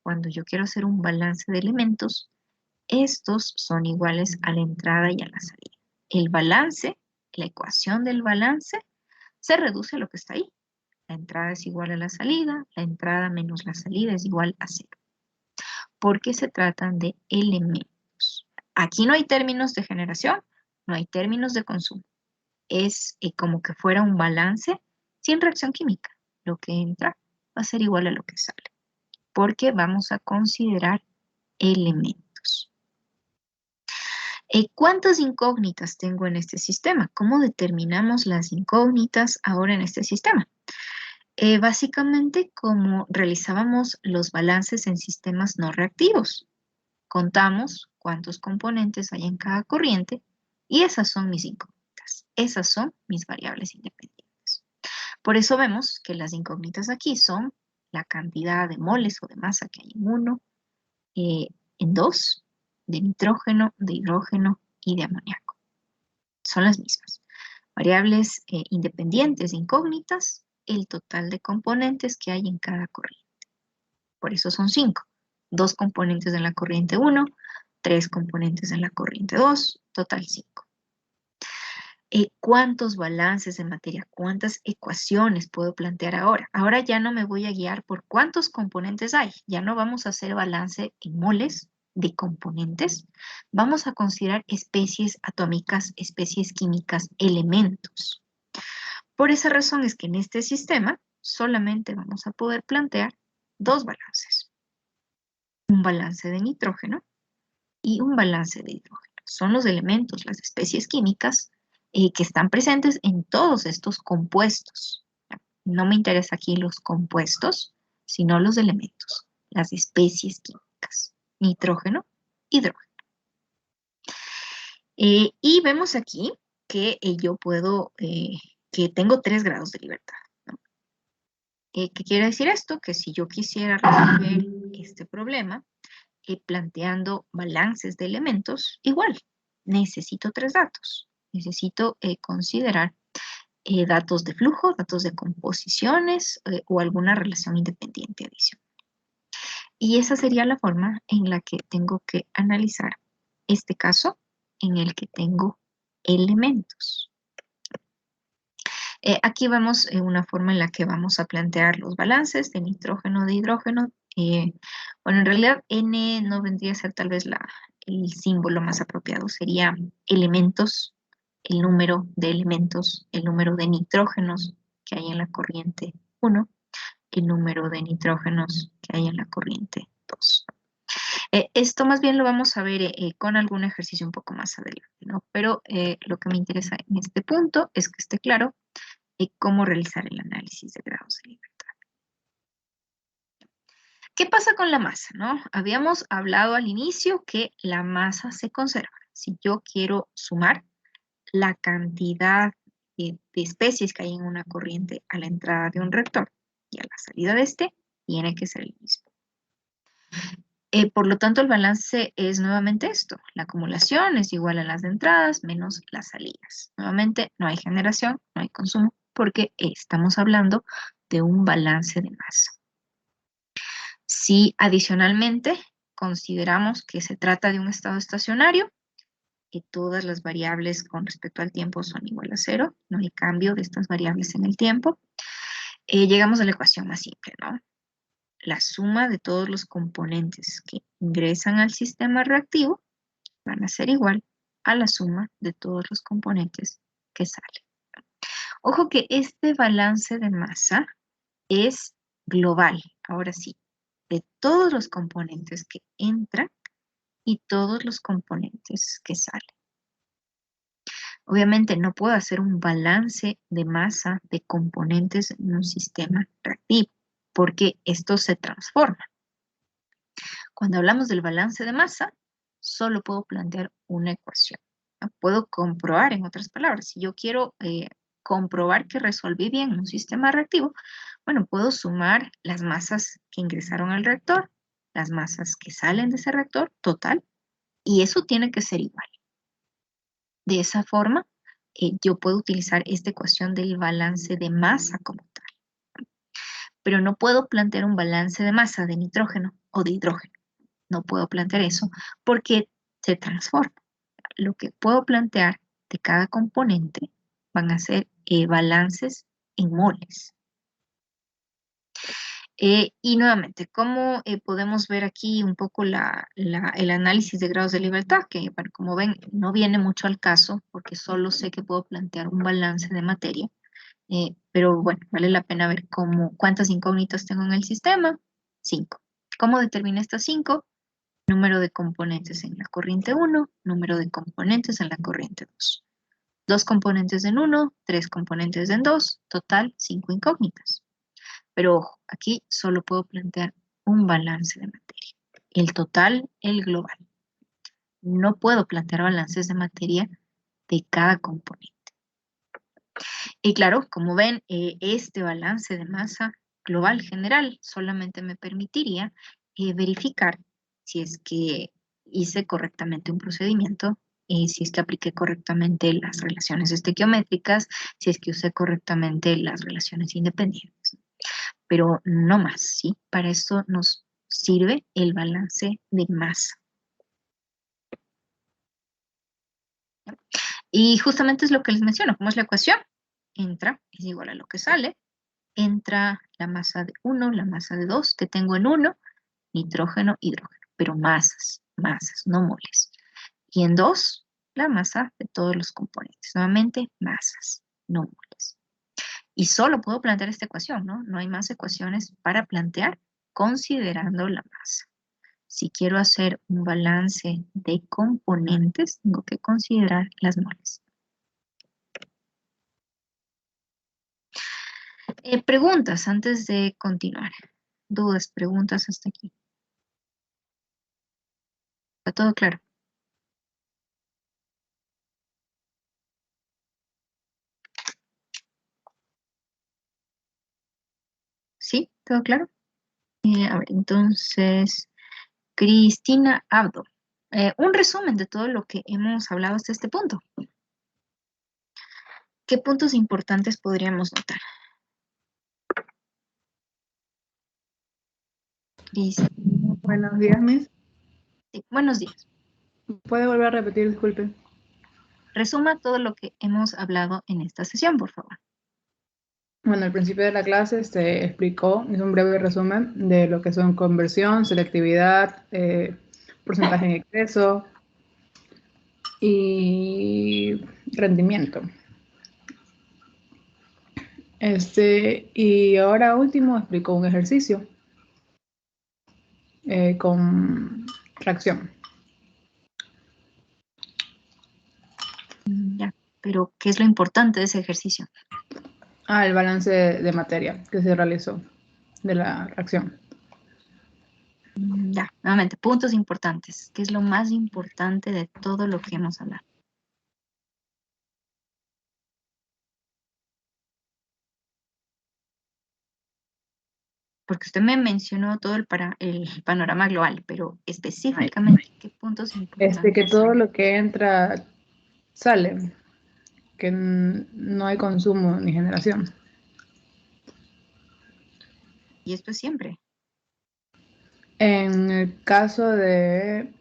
cuando yo quiero hacer un balance de elementos, estos son iguales a la entrada y a la salida. El balance, la ecuación del balance, se reduce a lo que está ahí. La entrada es igual a la salida, la entrada menos la salida es igual a 0. Porque se tratan de elementos. Aquí no hay términos de generación, no hay términos de consumo. Es como que fuera un balance sin reacción química. Lo que entra va a ser igual a lo que sale. Porque vamos a considerar elementos. ¿Cuántas incógnitas tengo en este sistema? ¿Cómo determinamos las incógnitas ahora en este sistema? Básicamente como realizábamos los balances en sistemas no reactivos. Contamos cuántos componentes hay en cada corriente y esas son mis incógnitas. Esas son mis variables independientes. Por eso vemos que las incógnitas aquí son la cantidad de moles o de masa que hay en 1, en 2, de nitrógeno, de hidrógeno y de amoníaco. Son las mismas. Variables independientes, incógnitas, el total de componentes que hay en cada corriente. Por eso son 5. 2 componentes en la corriente 1, 3 componentes en la corriente 2, total 5. ¿Cuántos balances de materia, cuántas ecuaciones puedo plantear ahora? Ahora ya no me voy a guiar por cuántos componentes hay. Ya no vamos a hacer balance en moles de componentes. Vamos a considerar especies atómicas, especies químicas, elementos. Por esa razón es que en este sistema solamente vamos a poder plantear 2 balances. Un balance de nitrógeno y un balance de hidrógeno. Son los elementos, las especies químicas que están presentes en todos estos compuestos. No me interesa aquí los compuestos, sino los elementos, las especies químicas, nitrógeno, hidrógeno. Y vemos aquí que yo puedo, que tengo 3 grados de libertad, ¿no? ¿Qué quiere decir esto? Que si yo quisiera resolver este problema, planteando balances de elementos, igual, necesito 3 datos. Necesito considerar datos de flujo, datos de composiciones o alguna relación independiente adicional. Y esa sería la forma en la que tengo que analizar este caso en el que tengo elementos. Aquí vemos una forma en la que vamos a plantear los balances de nitrógeno, de hidrógeno. Bueno, en realidad N no vendría a ser tal vez el símbolo más apropiado, sería elementos, el número de elementos, el número de nitrógenos que hay en la corriente 1, el número de nitrógenos que hay en la corriente 2. Esto más bien lo vamos a ver con algún ejercicio un poco más adelante, ¿no? Pero lo que me interesa en este punto es que esté claro cómo realizar el análisis de grados de libertad. ¿Qué pasa con la masa, no? Habíamos hablado al inicio que la masa se conserva. Si yo quiero sumar la cantidad de especies que hay en una corriente a la entrada de un reactor y a la salida de este, tiene que ser el mismo. Por lo tanto, el balance es nuevamente esto. La acumulación es igual a las entradas menos las salidas. Nuevamente, no hay generación, no hay consumo, porque estamos hablando de un balance de masa. Si adicionalmente consideramos que se trata de un estado estacionario, que todas las variables con respecto al tiempo son igual a cero, no hay cambio de estas variables en el tiempo, llegamos a la ecuación más simple, ¿no? La suma de todos los componentes que ingresan al sistema reactivo van a ser igual a la suma de todos los componentes que salen. Ojo que este balance de masa es global, ahora sí, de todos los componentes que entran y todos los componentes que salen. Obviamente no puedo hacer un balance de masa de componentes en un sistema reactivo, porque esto se transforma. Cuando hablamos del balance de masa, solo puedo plantear una ecuación, ¿no? Puedo comprobar, en otras palabras, si yo quiero comprobar que resolví bien un sistema reactivo, bueno, puedo sumar las masas que ingresaron al reactor, las masas que salen de ese reactor, total, y eso tiene que ser igual. De esa forma, yo puedo utilizar esta ecuación del balance de masa como tal. Pero no puedo plantear un balance de masa de nitrógeno o de hidrógeno. No puedo plantear eso porque se transforma. Lo que puedo plantear de cada componente van a ser balances en moles. Y nuevamente, ¿cómo podemos ver aquí un poco el análisis de grados de libertad? Que, bueno, como ven, no viene mucho al caso porque solo sé que puedo plantear un balance de materia. Pero bueno, vale la pena ver cuántas incógnitas tengo en el sistema. 5. ¿Cómo determino estas 5? Número de componentes en la corriente 1, número de componentes en la corriente 2. 2 componentes en 1, 3 componentes en 2, total 5 incógnitas. Pero ojo, aquí solo puedo plantear un balance de materia. El total, el global. No puedo plantear balances de materia de cada componente. Y claro, como ven, este balance de masa global general solamente me permitiría verificar si es que hice correctamente un procedimiento, si es que apliqué correctamente las relaciones estequiométricas, si es que usé correctamente las relaciones independientes. Pero no más, ¿sí? Para esto nos sirve el balance de masa. Y justamente es lo que les menciono, como es la ecuación, entra es igual a lo que sale, entra la masa de 1, la masa de 2, que tengo en 1, nitrógeno, hidrógeno, pero masas, no moles. Y en 2, la masa de todos los componentes, nuevamente masas, no moles. Y solo puedo plantear esta ecuación, ¿no? No hay más ecuaciones para plantear considerando la masa. Si quiero hacer un balance de componentes, tengo que considerar las moles. Preguntas antes de continuar. Dudas, preguntas hasta aquí. ¿Está todo claro? ¿Sí? ¿Todo claro? A ver, entonces, Cristina Abdo. Un resumen de todo lo que hemos hablado hasta este punto. ¿Qué puntos importantes podríamos notar? Cristina, Buenos días, Miss. sí, buenos días. ¿Puede volver a repetir? Disculpe. Resuma todo lo que hemos hablado en esta sesión, por favor. Bueno, al principio de la clase se explicó, hizo un breve resumen de lo que son conversión, selectividad, porcentaje en exceso y rendimiento. Y ahora último explicó un ejercicio con reacción. Ya, pero ¿qué es lo importante de ese ejercicio? El balance de materia que se realizó de la reacción. Ya, nuevamente, puntos importantes. ¿Qué es lo más importante de todo lo que hemos hablado? Porque usted me mencionó todo el panorama global, pero específicamente, ¿qué puntos Que importantes? todo lo que entra sale, que no hay consumo ni generación. Y esto es siempre. En el caso de...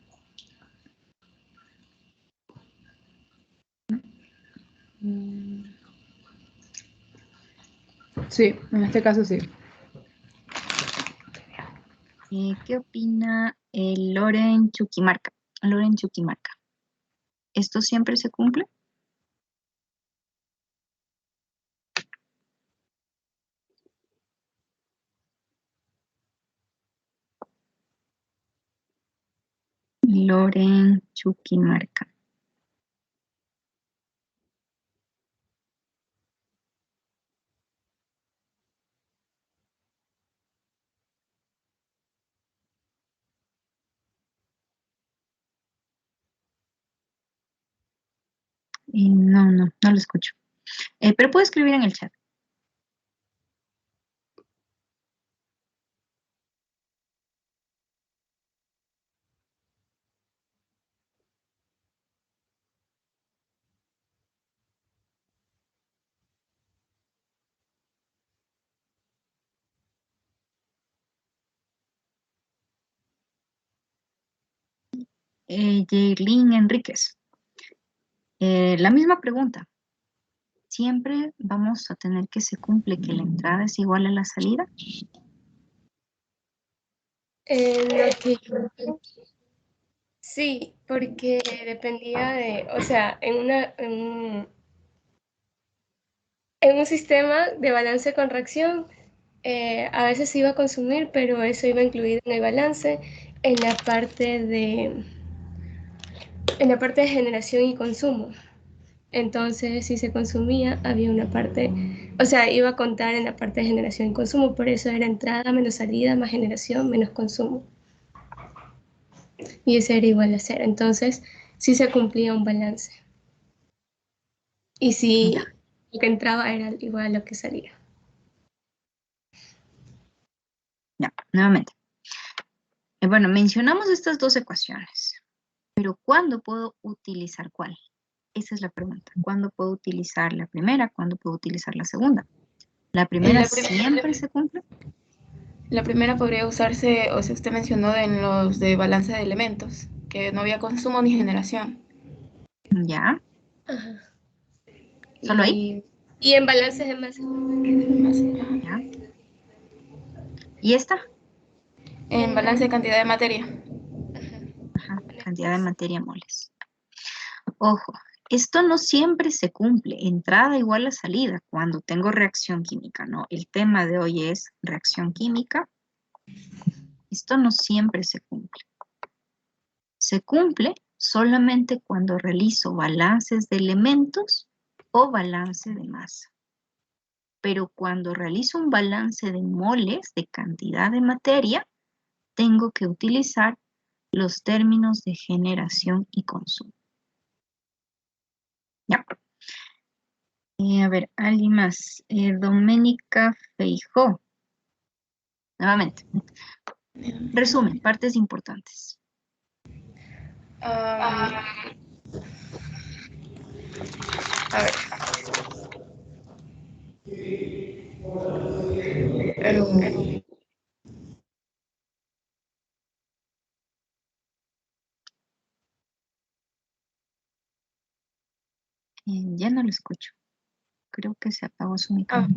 Sí, en este caso sí. ¿Qué opina Loren Chuquimarca? Loren Chuquimarca. ¿Esto siempre se cumple? Loren Chuquimarca. No lo escucho. Pero puedo escribir en el chat. Yailin Enríquez. La misma pregunta. ¿Siempre vamos a tener que se cumple que la entrada es igual a la salida? Sí, porque dependía de, o sea, en un sistema de balance con reacción, a veces se iba a consumir, pero eso iba incluido en el balance en la parte de, en la parte de generación y consumo. Entonces, si se consumía, había una parte, o sea, iba a contar en la parte de generación y consumo, por eso era entrada menos salida, más generación, menos consumo. Y ese era igual a cero. Entonces, sí se cumplía un balance. Y sí, Ya. lo que entraba era igual a lo que salía. Ya, nuevamente. Bueno, mencionamos estas dos ecuaciones, pero ¿cuándo puedo utilizar cuál? Esa es la pregunta. ¿Cuándo puedo utilizar la primera? ¿Cuándo puedo utilizar la segunda? ¿La primera siempre se cumple? La primera podría usarse, o sea, usted mencionó en los de balance de elementos, que no había consumo ni generación. Ya. Ajá. ¿Solo ahí? Y en balances de masa. Ya. ¿Y esta? En balance de cantidad de materia. Ajá, cantidad de materia moles. Ojo, esto no siempre se cumple. Entrada igual a salida cuando tengo reacción química, ¿no? El tema de hoy es reacción química. Esto no siempre se cumple. Se cumple solamente cuando realizo balances de elementos o balance de masa. Pero cuando realizo un balance de moles, de cantidad de materia, tengo que utilizar los términos de generación y consumo. Ya. A ver, alguien más. Doménica Feijó. Nuevamente. Resumen, partes importantes. A ver. Ya no lo escucho. Creo que se apagó su micrófono.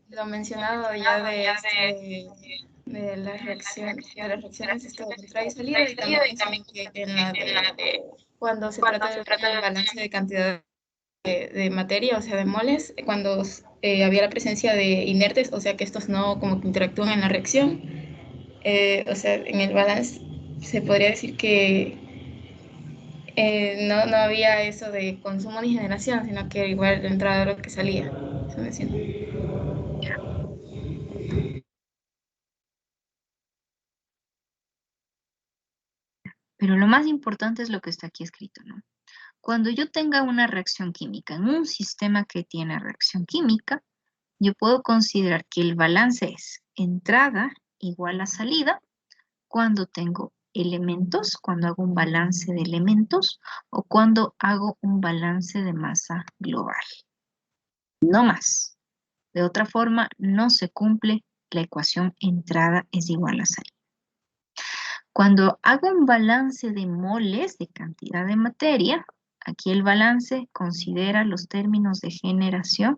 Lo mencionado ya de las reacciones de entrada y salida, y también que en la de cuando se trata del balance de cantidad de materia, o sea, de moles, cuando había la presencia de inertes, o sea, que estos no como que interactúan en la reacción, o sea, en el balance se podría decir que no había eso de consumo ni generación, sino que igual la entrada era lo que salía. Eso me siento. Pero lo más importante es lo que está aquí escrito, ¿no? Cuando yo tenga una reacción química en un sistema que tiene reacción química, yo puedo considerar que el balance es entrada igual a salida cuando tengo elementos, cuando hago un balance de elementos o cuando hago un balance de masa global. No más. De otra forma, no se cumple la ecuación entrada es igual a salida. Cuando hago un balance de moles de cantidad de materia, aquí el balance considera los términos de generación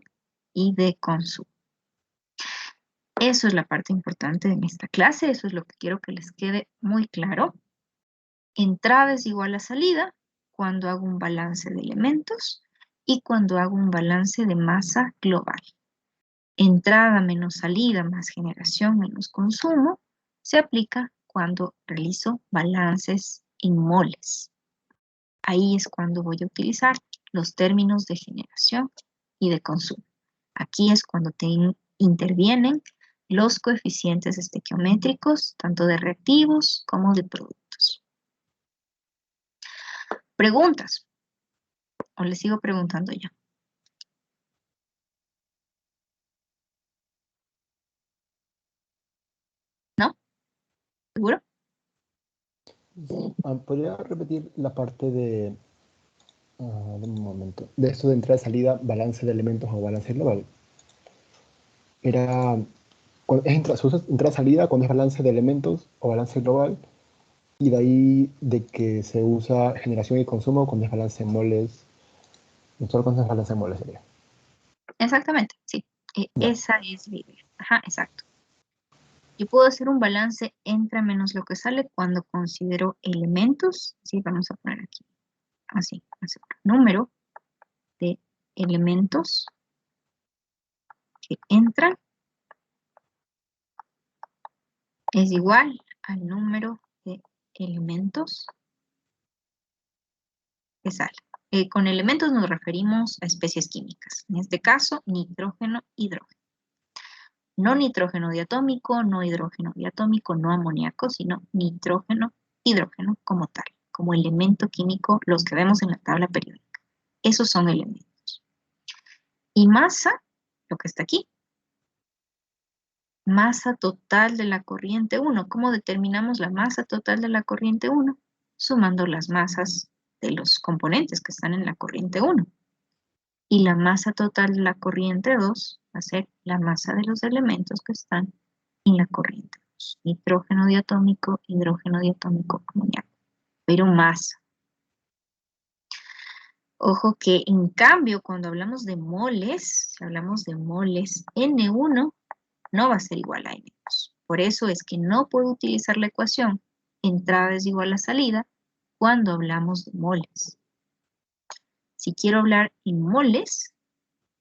y de consumo. Eso es la parte importante de esta clase, eso es lo que quiero que les quede muy claro. Entrada es igual a salida cuando hago un balance de elementos y cuando hago un balance de masa global. Entrada menos salida más generación menos consumo se aplica cuando realizo balances en moles. Ahí es cuando voy a utilizar los términos de generación y de consumo. Aquí es cuando intervienen los coeficientes estequiométricos, tanto de reactivos como de productos. ¿Preguntas? ¿O les sigo preguntando yo? ¿No? ¿Seguro? ¿Podría repetir la parte de, un momento, de esto de entrada y salida, balance de elementos o balance global? Era, se usa entrada-salida cuando es balance de elementos o balance global, y de ahí de que se usa generación y consumo cuando es balance en moles, y solo cuando es balance en moles sería. Exactamente, sí. Ya. Esa es la idea. Ajá, exacto. Yo puedo hacer un balance entra menos lo que sale cuando considero elementos. Sí, vamos a poner aquí. Así, número de elementos que entran es igual al número de elementos que salen. Con elementos nos referimos a especies químicas. En este caso, nitrógeno, hidrógeno. No nitrógeno diatómico, no hidrógeno diatómico, no amoníaco, sino nitrógeno, hidrógeno como tal, como elemento químico, los que vemos en la tabla periódica. Esos son elementos. Y masa, lo que está aquí. Masa total de la corriente 1. ¿Cómo determinamos la masa total de la corriente 1? Sumando las masas de los componentes que están en la corriente 1. Y la masa total de la corriente 2 va a ser la masa de los elementos que están en la corriente 2. Nitrógeno diatómico, hidrógeno diatómico, amoníaco. Pero masa. Ojo que en cambio cuando hablamos de moles, si hablamos de moles, N1 no va a ser igual a N2. Por eso es que no puedo utilizar la ecuación entrada es igual a salida cuando hablamos de moles. Si quiero hablar en moles,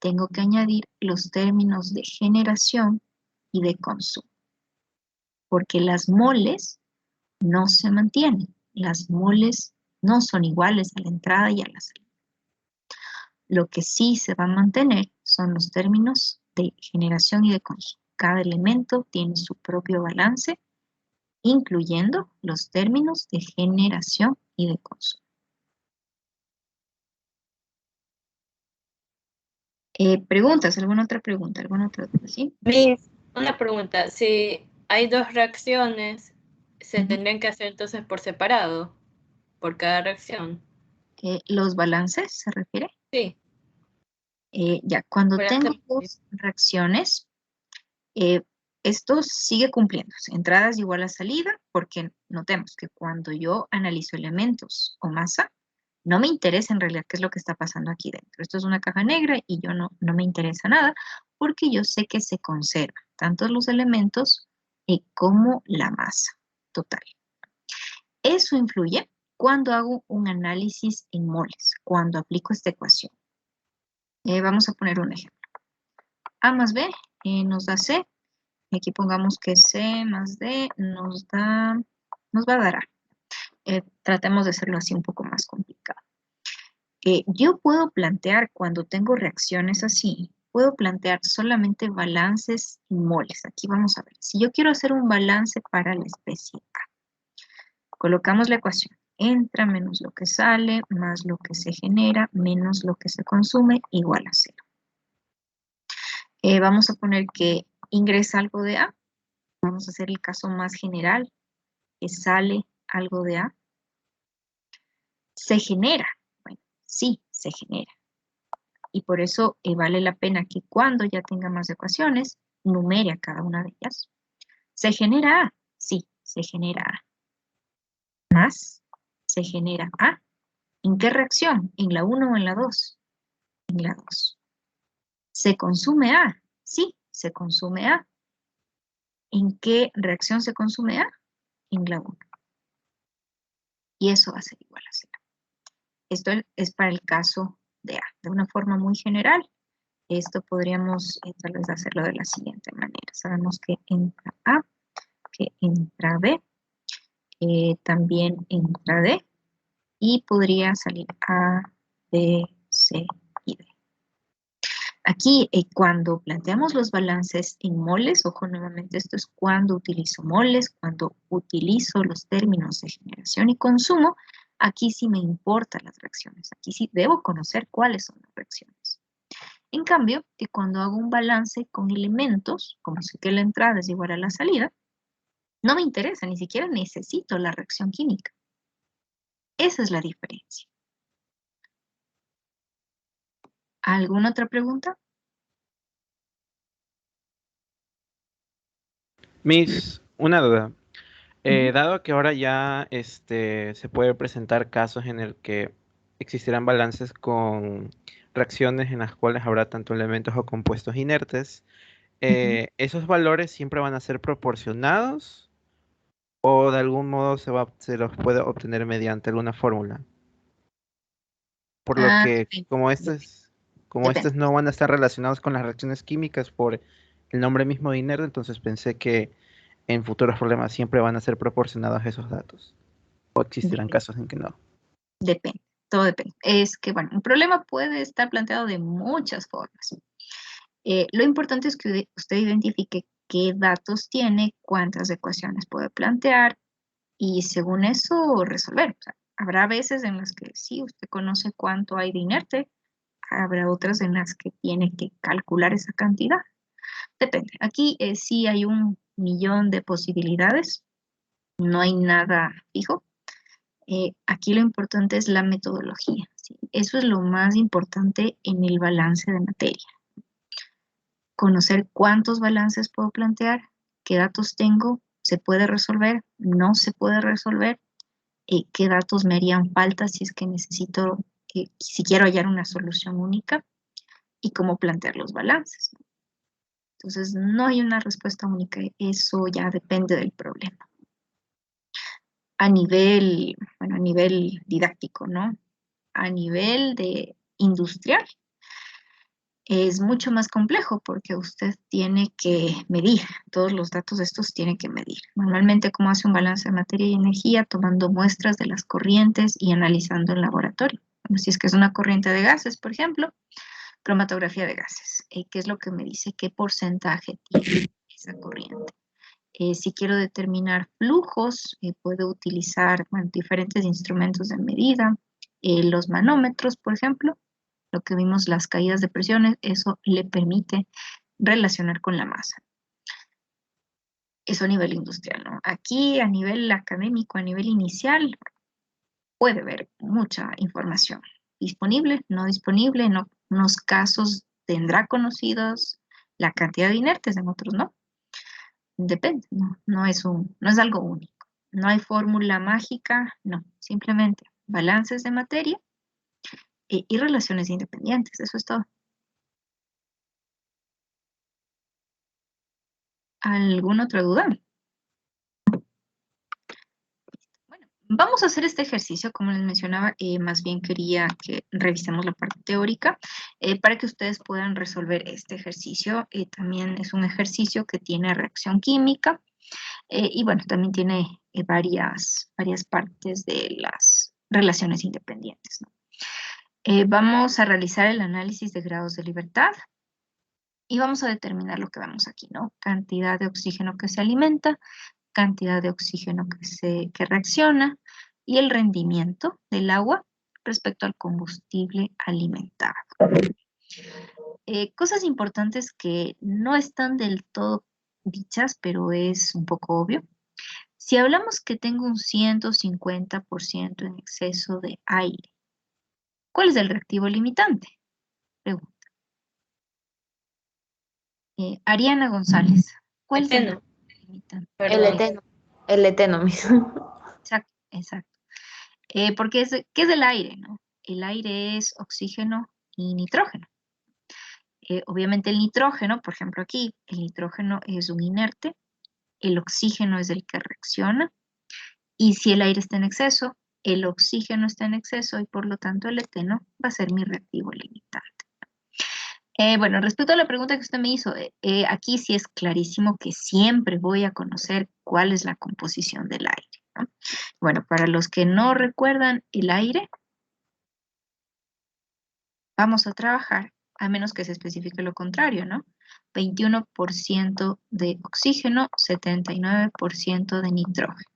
tengo que añadir los términos de generación y de consumo. Porque las moles no se mantienen. Las moles no son iguales a la entrada y a la salida. Lo que sí se va a mantener son los términos de generación y de consumo. Cada elemento tiene su propio balance, incluyendo los términos de generación y de consumo. ¿Preguntas? ¿Alguna otra pregunta? ¿Alguna otra duda? ¿Sí? Miss, una pregunta. Si hay dos reacciones, ¿se tendrían que hacer entonces por separado? ¿Por cada reacción? ¿Los balances se refiere? Sí. Ya, cuando Por tengo ejemplo, dos reacciones, esto sigue cumpliéndose. Entrada es igual a salida, porque notemos que cuando yo analizo elementos o masa, no me interesa en realidad qué es lo que está pasando aquí dentro. Esto es una caja negra y yo no me interesa nada, porque yo sé que se conservan tanto los elementos como la masa total. Eso influye cuando hago un análisis en moles, cuando aplico esta ecuación. Vamos a poner un ejemplo. A más B nos da C. Aquí pongamos que C más D nos va a dar A. Tratemos de hacerlo así un poco más complicado. Yo puedo plantear cuando tengo reacciones así, puedo plantear solamente balances en moles. Aquí vamos a ver. Si yo quiero hacer un balance para la especie A, colocamos la ecuación. Entra menos lo que sale, más lo que se genera, menos lo que se consume, igual a 0. Vamos a poner que ingresa algo de A. Vamos a hacer el caso más general, que sale algo de A? ¿Se genera? Bueno, sí, se genera. Y por eso vale la pena que cuando ya tenga más ecuaciones, numere a cada una de ellas. ¿Se genera A? Sí, se genera A. Más, se genera A. ¿En qué reacción? ¿En la 1 o en la 2? En la 2. ¿Se consume A? Sí, se consume A. ¿En qué reacción se consume A? En la 1. Y eso va a ser igual a 0. Esto es para el caso de A. De una forma muy general, esto podríamos tal vez hacerlo de la siguiente manera. Sabemos que entra A, que entra B, también entra D, y podría salir A, B, C y D. Aquí, cuando planteamos los balances en moles, ojo, nuevamente esto es cuando utilizo moles, cuando utilizo los términos de generación y consumo, aquí sí me importan las reacciones, aquí sí debo conocer cuáles son las reacciones. En cambio, que cuando hago un balance con elementos, como sé que la entrada es igual a la salida, no me interesa, ni siquiera necesito la reacción química. Esa es la diferencia. ¿Alguna otra pregunta? Miss, una duda. Dado que ahora ya se puede presentar casos en el que existirán balances con reacciones en las cuales habrá tanto elementos o compuestos inertes, ¿esos valores siempre van a ser proporcionados o de algún modo se los puede obtener mediante alguna fórmula? Por lo que como estos Depende. no van a estar relacionados con las reacciones químicas por el nombre mismo de inerte, entonces pensé que en futuros problemas siempre van a ser proporcionados esos datos. O existirán casos en que no. Depende, todo depende. Es que, bueno, un problema puede estar planteado de muchas formas. Lo importante es que usted identifique qué datos tiene, cuántas ecuaciones puede plantear y según eso resolver. O sea, habrá veces en las que sí, usted conoce cuánto hay de inerte, habrá otras en las que tiene que calcular esa cantidad. Depende. Aquí sí hay 1.000.000 de posibilidades, no hay nada fijo. Aquí lo importante es la metodología, ¿sí? Eso es lo más importante en el balance de materia. Conocer cuántos balances puedo plantear, qué datos tengo, se puede resolver, no se puede resolver, qué datos me harían falta si es que necesito, si quiero hallar una solución única y cómo plantear los balances. Entonces, no hay una respuesta única, eso ya depende del problema. A nivel didáctico, ¿no? A nivel de industrial, es mucho más complejo porque usted tiene que medir, todos los datos de estos tiene que medir. Normalmente, ¿cómo hace un balance de materia y energía? Tomando muestras de las corrientes y analizando en laboratorio. Bueno, si es que es una corriente de gases, por ejemplo, cromatografía de gases. ¿Qué es lo que me dice? ¿Qué porcentaje tiene esa corriente? Si quiero determinar flujos, puedo utilizar diferentes instrumentos de medida, los manómetros, por ejemplo, lo que vimos, las caídas de presiones, eso le permite relacionar con la masa. Eso a nivel industrial, ¿no? Aquí a nivel académico, a nivel inicial, puede haber mucha información disponible, no disponible, en unos casos tendrá conocidos la cantidad de inertes, en otros no. Depende, no es algo único. No hay fórmula mágica, no, simplemente balances de materia y relaciones independientes, eso es todo. ¿Alguna otra duda? Bueno, vamos a hacer este ejercicio, como les mencionaba, más bien quería que revisemos la parte teórica para que ustedes puedan resolver este ejercicio. También es un ejercicio que tiene reacción química y bueno, también tiene varias partes de las relaciones independientes, ¿no? Vamos a realizar el análisis de grados de libertad y vamos a determinar lo que vemos aquí, ¿no? Cantidad de oxígeno que se alimenta, cantidad de oxígeno que reacciona y el rendimiento del agua respecto al combustible alimentado. Cosas importantes que no están del todo dichas, pero es un poco obvio. Si hablamos que tengo un 150% en exceso de aire, ¿cuál es el reactivo limitante? Pregunta. Ariana González, ¿cuál es el Eteno, reactivo limitante? El perdón. eteno. El eteno mismo. Exacto, exacto. Porque ¿qué es el aire, no? El aire es oxígeno y nitrógeno. Obviamente el nitrógeno, por ejemplo aquí, el nitrógeno es un inerte, el oxígeno es el que reacciona, y si el aire está en exceso, el oxígeno está en exceso y por lo tanto el eteno va a ser mi reactivo limitante. Bueno, respecto a la pregunta que usted me hizo, aquí sí es clarísimo que siempre voy a conocer cuál es la composición del aire, ¿no? Bueno, para los que no recuerdan el aire, vamos a trabajar, a menos que se especifique lo contrario, ¿no? 21% de oxígeno, 79% de nitrógeno.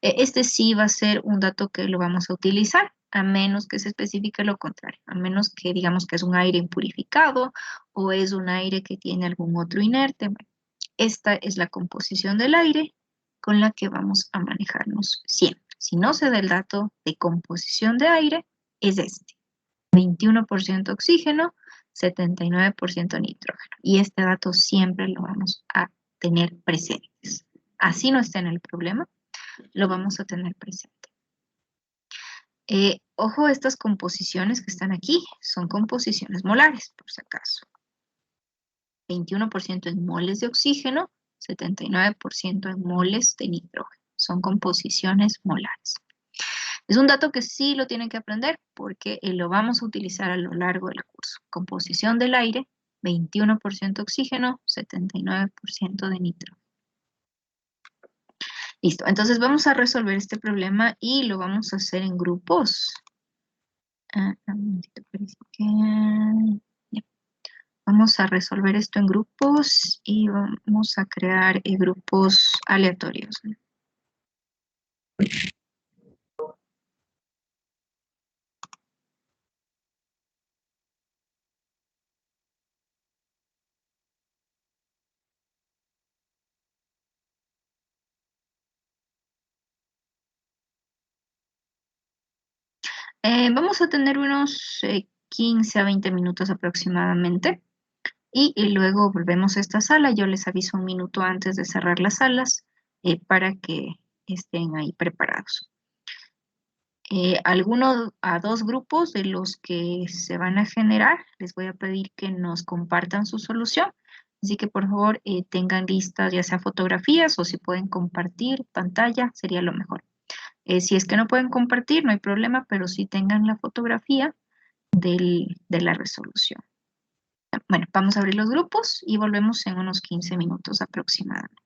Este sí va a ser un dato que lo vamos a utilizar, a menos que se especifique lo contrario, a menos que digamos que es un aire impurificado o es un aire que tiene algún otro inerte. Bueno, esta es la composición del aire con la que vamos a manejarnos siempre. Si no se da el dato de composición de aire, es este. 21% oxígeno, 79% nitrógeno. Y este dato siempre lo vamos a tener presentes. Así no está en el problema, lo vamos a tener presente. Ojo, estas composiciones que están aquí son composiciones molares, por si acaso. 21% en moles de oxígeno, 79% en moles de nitrógeno. Son composiciones molares. Es un dato que sí lo tienen que aprender porque lo vamos a utilizar a lo largo del curso. Composición del aire, 21% oxígeno, 79% de nitrógeno. Listo, entonces vamos a resolver este problema y lo vamos a hacer en grupos. Un momentito, parece que... ya. Vamos a resolver esto en grupos y vamos a crear grupos aleatorios, ¿no? Vamos a tener unos 15 a 20 minutos aproximadamente y luego volvemos a esta sala. Yo les aviso un minuto antes de cerrar las salas para que estén ahí preparados. A dos grupos de los que se van a generar, les voy a pedir que nos compartan su solución. Así que por favor tengan listas ya sea fotografías o si pueden compartir pantalla, sería lo mejor. Si es que no pueden compartir, no hay problema, pero sí tengan la fotografía de la resolución. Bueno, vamos a abrir los grupos y volvemos en unos 15 minutos aproximadamente.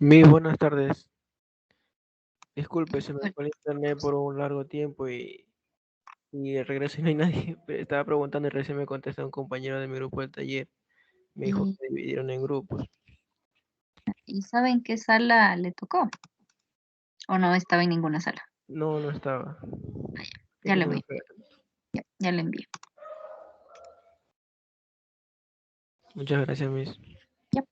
Mis buenas tardes. Disculpe, se me fue el internet por un largo tiempo y regreso y no hay nadie. Estaba preguntando y recién me contestó un compañero de mi grupo del taller. Me dijo ¿Y, que se dividieron en grupos. y saben qué sala le tocó? ¿O no estaba en ninguna sala? No, no estaba. Ya Creo que le se me voy, fue. ya le envío. Muchas gracias, Miss. Ya.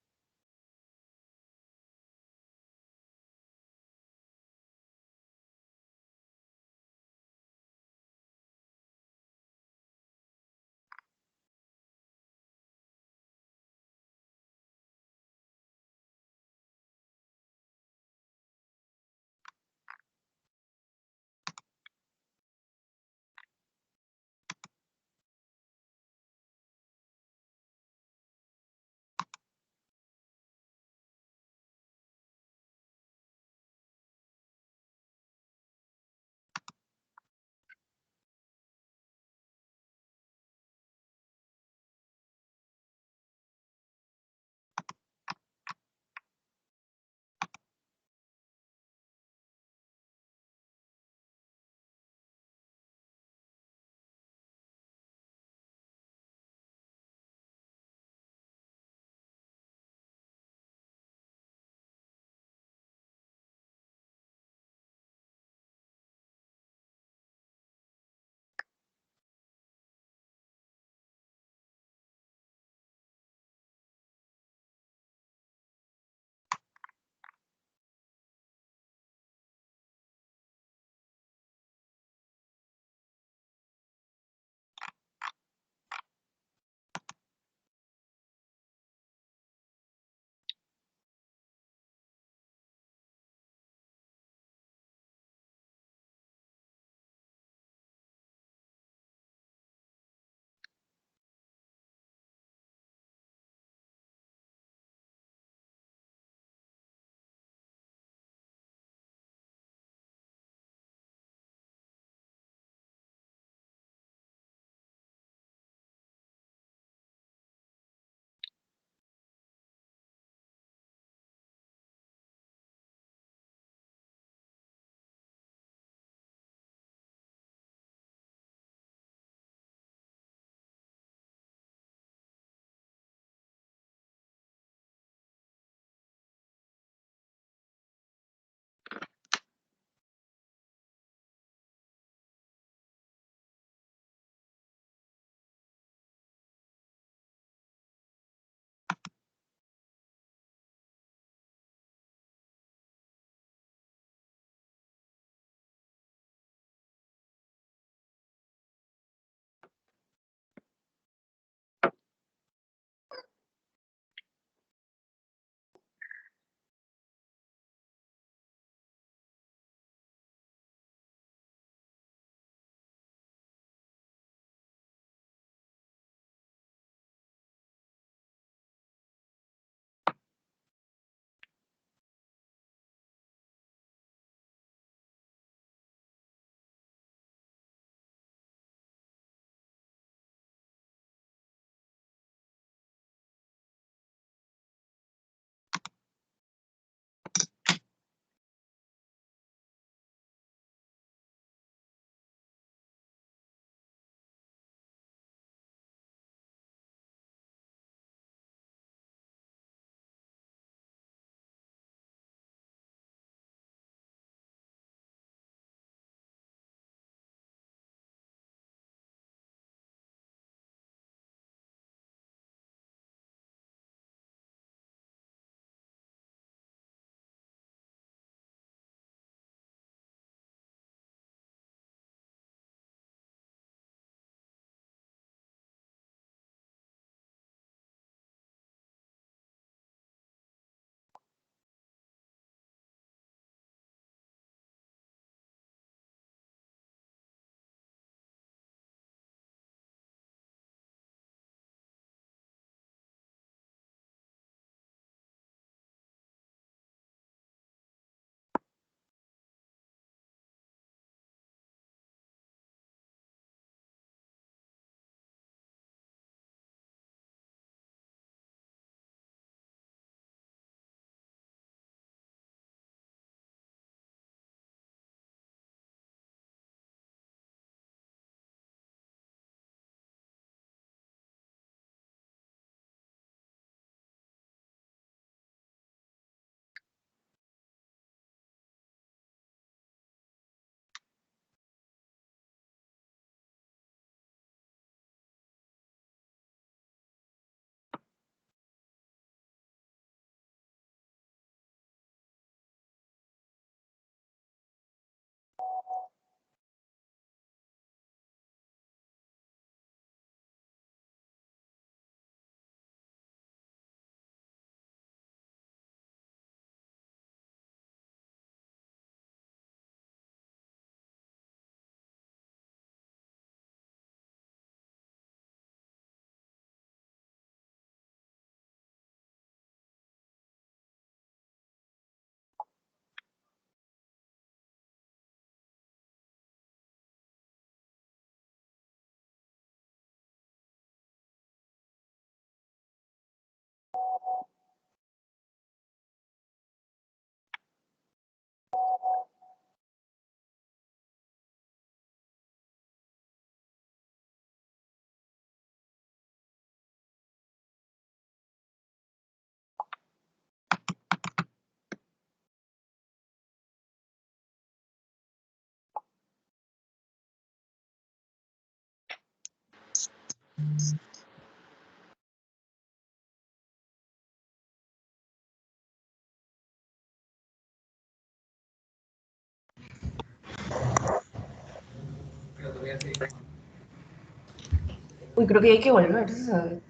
Uy, creo que hay que volver, ¿sabes?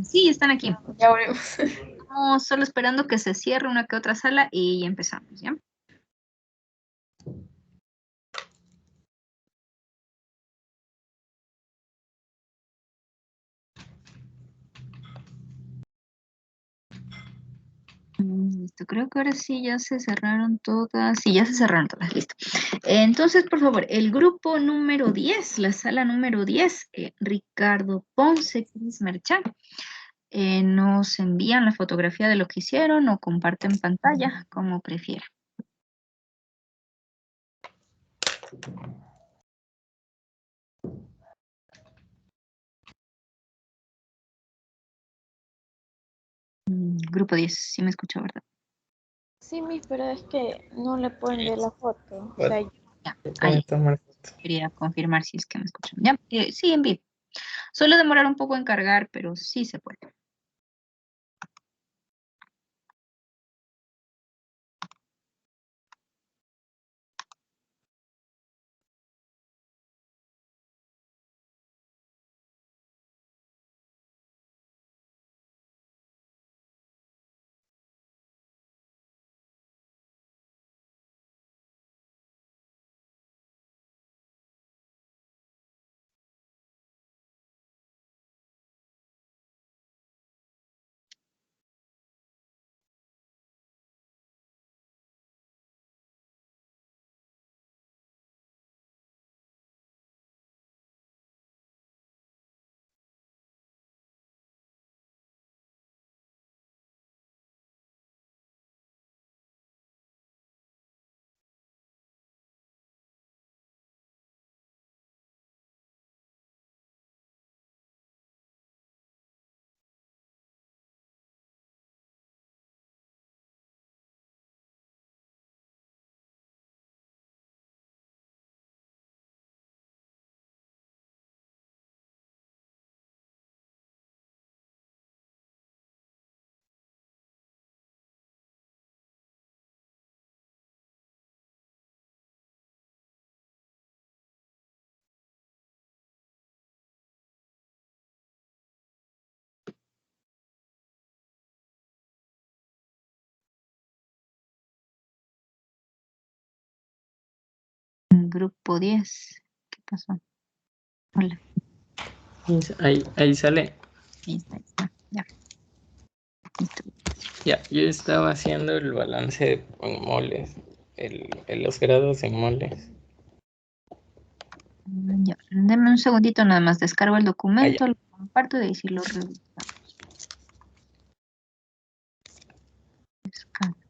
Sí, están aquí. Ya volvemos. Estamos solo esperando que se cierre una que otra sala y ya empezamos, ¿ya? Listo, creo que ahora sí ya se cerraron todas. Sí, ya se cerraron todas, listo. Entonces, por favor, el grupo número 10, la sala número 10, Ricardo Ponce, Cris Merchán, nos envían la fotografía de lo que hicieron o comparten pantalla, como prefieran. Grupo 10, sí me escuchó, ¿verdad? Sí, Miss, pero es que no le pueden ver la foto. O sea, Ya, ahí. Quería confirmar si es que me escuchan. Ya, sí, en vivo. Suele demorar un poco en cargar, pero sí se puede. Grupo 10. ¿Qué pasó? Hola. Ahí sale. Ahí está. Ya. Listo. Ya, yo estaba haciendo el balance en moles, los grados en moles. Ya. Deme un segundito nada más. Descargo el documento, Ah, lo comparto y ahí sí lo revisamos. Descargo.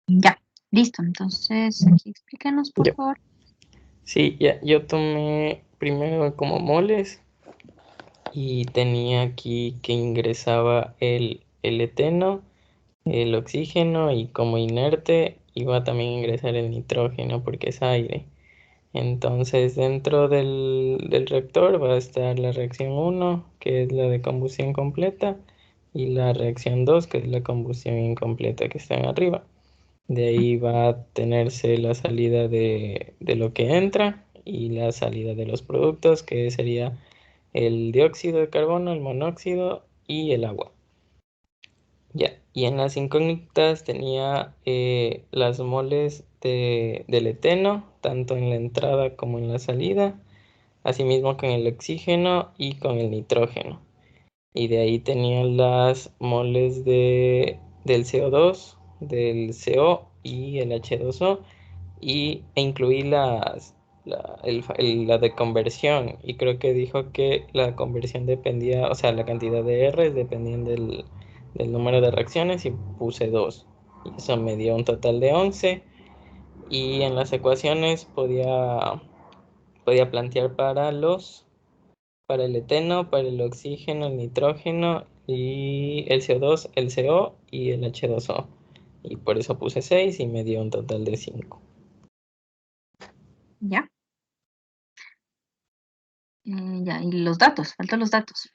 Ya, listo. Entonces, aquí explíquenos, por favor. Sí, ya, yo tomé primero como moles y tenía aquí que ingresaba el eteno, el oxígeno y como inerte iba también a ingresar el nitrógeno porque es aire. Entonces, dentro del reactor va a estar la reacción 1, que es la de combustión completa, y la reacción 2, que es la combustión incompleta que está en arriba. De ahí va a tenerse la salida de lo que entra y la salida de los productos, que sería el dióxido de carbono, el monóxido y el agua. Ya, y en las incógnitas tenía las moles del eteno, tanto en la entrada como en la salida, asimismo con el oxígeno y con el nitrógeno. Y de ahí tenía las moles del CO2, del CO y el H2O, e incluí la de conversión, y creo que dijo que la conversión dependía, o sea, la cantidad de R's dependían del número de reacciones, y puse 2. Y eso me dio un total de 11. Y en las ecuaciones podía plantear para el eteno, para el oxígeno, el nitrógeno y el CO2, el CO y el H2O. Y por eso puse 6 y me dio un total de 5. ¿Ya? Ya, y los datos, faltan los datos.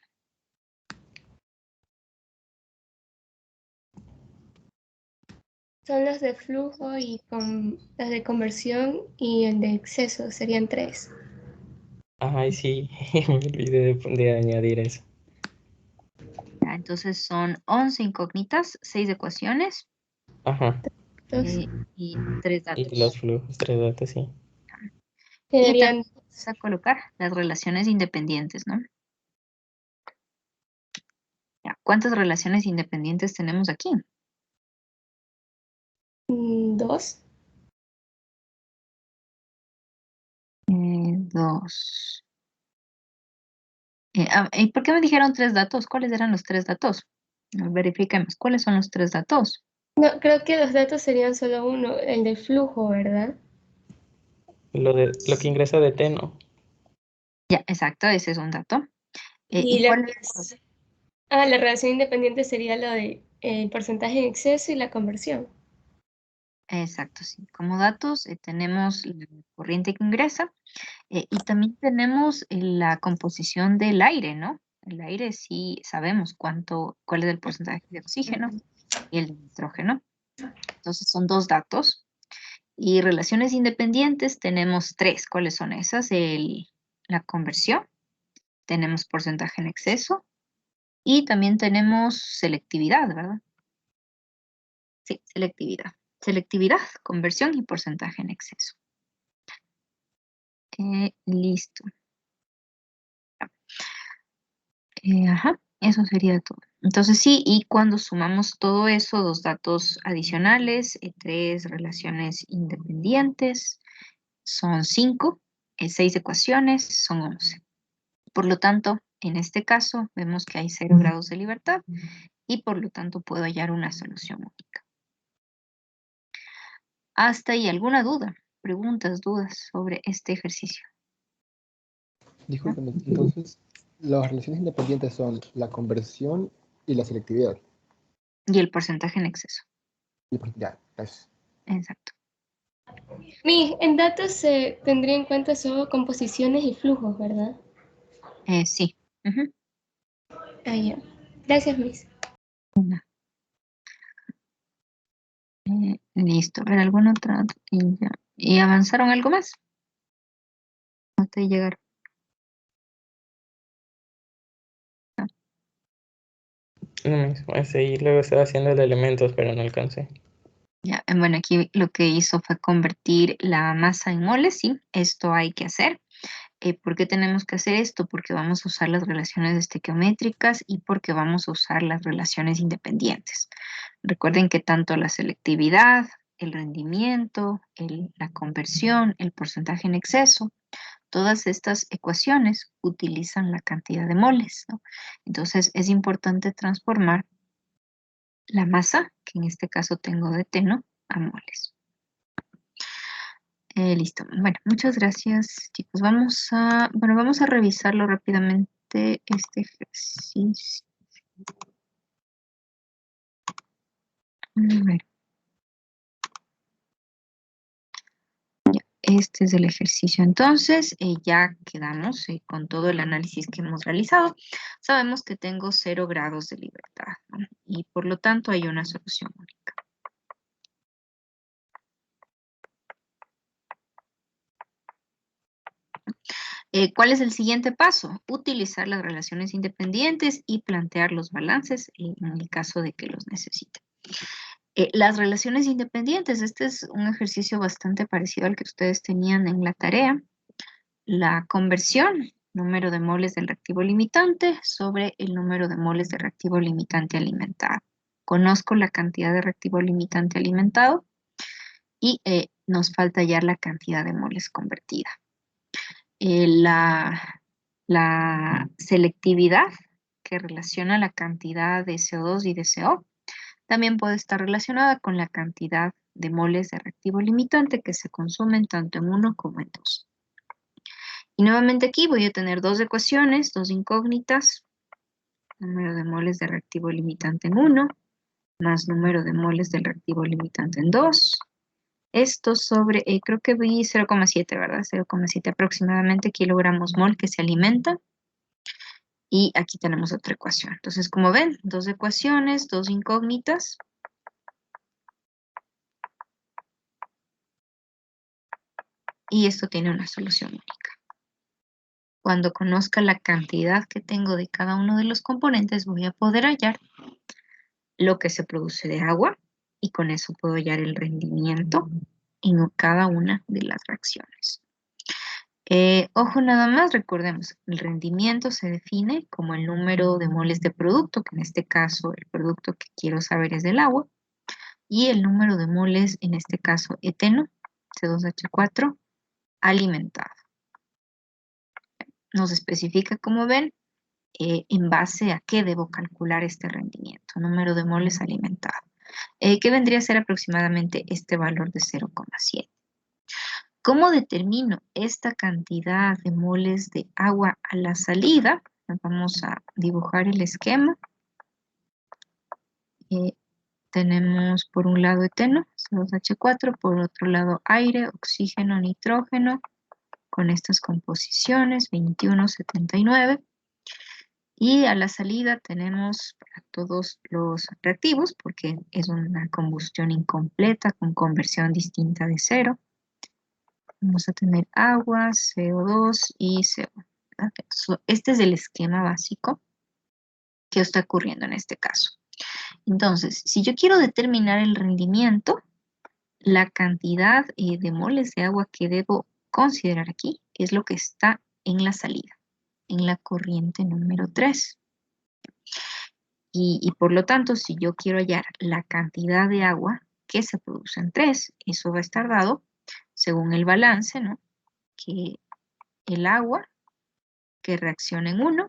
Son los de flujo y las de conversión y el de exceso, serían 3. Ay, sí, me olvidé de añadir eso. Ya, entonces son 11 incógnitas, 6 ecuaciones Ajá. y 3 Y los datos. flujos, 3 datos, sí. Y Quedarían también vamos a colocar las relaciones independientes, ¿no? Ya, ¿cuántas relaciones independientes tenemos aquí? 2. 2. ¿Y por qué me dijeron 3 datos? ¿Cuáles eran los 3 datos? Verifiquemos. ¿Cuáles son los 3 datos? No, creo que los datos serían solo uno, el del flujo, ¿verdad? Lo que ingresa de eteno. Ya, exacto, ese es un dato. Y ¿Y cuál es? la relación independiente sería lo de porcentaje en exceso y la conversión. Exacto, sí. Como datos tenemos la corriente que ingresa y también tenemos la composición del aire, ¿no? El aire sí sabemos cuál es el porcentaje de oxígeno y el de nitrógeno. Entonces son 2 datos. Y relaciones independientes tenemos 3. ¿Cuáles son esas? La conversión, tenemos porcentaje en exceso y también tenemos selectividad, ¿verdad? Sí, selectividad. Selectividad, conversión y porcentaje en exceso. Listo. Ajá, eso sería todo. Entonces sí, y cuando sumamos todo eso, 2 datos adicionales, 3 relaciones independientes, son 5, 6 ecuaciones, son 11. Por lo tanto, en este caso, vemos que hay 0 grados de libertad y por lo tanto puedo hallar una solución única. ¿Hasta ahí alguna duda? Preguntas, dudas sobre este ejercicio. Discúlpeme, entonces, las relaciones independientes son la conversión y la selectividad. Y el porcentaje en exceso. Ya, es. Exacto. En datos se tendría en cuenta solo composiciones y flujos, ¿verdad? Sí. Ujú. Ya. Gracias, Miss. Listo. A ver, ¿alguna otra? Y ya. ¿Y avanzaron algo más? Hasta ahí llegaron. No, sí, luego estaba haciendo el elementos, pero no alcancé. Ya, bueno, aquí lo que hizo fue convertir la masa en moles, sí, esto hay que hacer. ¿Por qué tenemos que hacer esto? Porque vamos a usar las relaciones estequiométricas y porque vamos a usar las relaciones independientes. Recuerden que tanto la selectividad, el rendimiento, la conversión, el porcentaje en exceso, todas estas ecuaciones utilizan la cantidad de moles, ¿no? Entonces es importante transformar la masa, que en este caso tengo de eteno, a moles. Listo. Bueno, muchas gracias, chicos. Vamos a revisarlo rápidamente este ejercicio. A ver. Ya, Este es el ejercicio. Entonces, ya quedamos con todo el análisis que hemos realizado. Sabemos que tengo 0 grados de libertad, ¿no? Y por lo tanto hay una solución única. ¿Cuál es el siguiente paso? Utilizar las relaciones independientes y plantear los balances en el caso de que los necesite. Las relaciones independientes, este es un ejercicio bastante parecido al que ustedes tenían en la tarea. La conversión, número de moles del reactivo limitante sobre el número de moles de reactivo limitante alimentado. Conozco la cantidad de reactivo limitante alimentado y nos falta hallar la cantidad de moles convertida. La selectividad que relaciona la cantidad de CO2 y de CO también puede estar relacionada con la cantidad de moles de reactivo limitante que se consumen tanto en uno como en dos. Y nuevamente aquí voy a tener dos ecuaciones, dos incógnitas, número de moles de reactivo limitante en 1, más número de moles del reactivo limitante en 2. Esto sobre, creo que vi 0,7, ¿verdad? 0,7 aproximadamente kilogramos mol que se alimenta. Y aquí tenemos otra ecuación. Entonces, como ven, dos ecuaciones, dos incógnitas. Y esto tiene una solución única. Cuando conozca la cantidad que tengo de cada uno de los componentes, voy a poder hallar lo que se produce de agua y con eso puedo hallar el rendimiento en cada una de las reacciones. Ojo nada más, recordemos, el rendimiento se define como el número de moles de producto, que en este caso el producto que quiero saber es del agua, y el número de moles, en este caso eteno, C2H4, alimentado. Nos especifica, como ven, en base a qué debo calcular este rendimiento, número de moles alimentado, que vendría a ser aproximadamente este valor de 0,7. ¿Cómo determino esta cantidad de moles de agua a la salida? Vamos a dibujar el esquema. Tenemos por un lado eteno, C2H4, por otro lado aire, oxígeno, nitrógeno, con estas composiciones, 21,79. Y a la salida tenemos para todos los reactivos, porque es una combustión incompleta con conversión distinta de cero. Vamos a tener agua, CO2 y CO. Este es el esquema básico que está ocurriendo en este caso. Entonces, si yo quiero determinar el rendimiento, la cantidad de moles de agua que debo considerar aquí es lo que está en la salida, en la corriente número 3. Y por lo tanto, si yo quiero hallar la cantidad de agua que se produce en 3, eso va a estar dado según el balance, ¿no? Que el agua que reacciona en 1,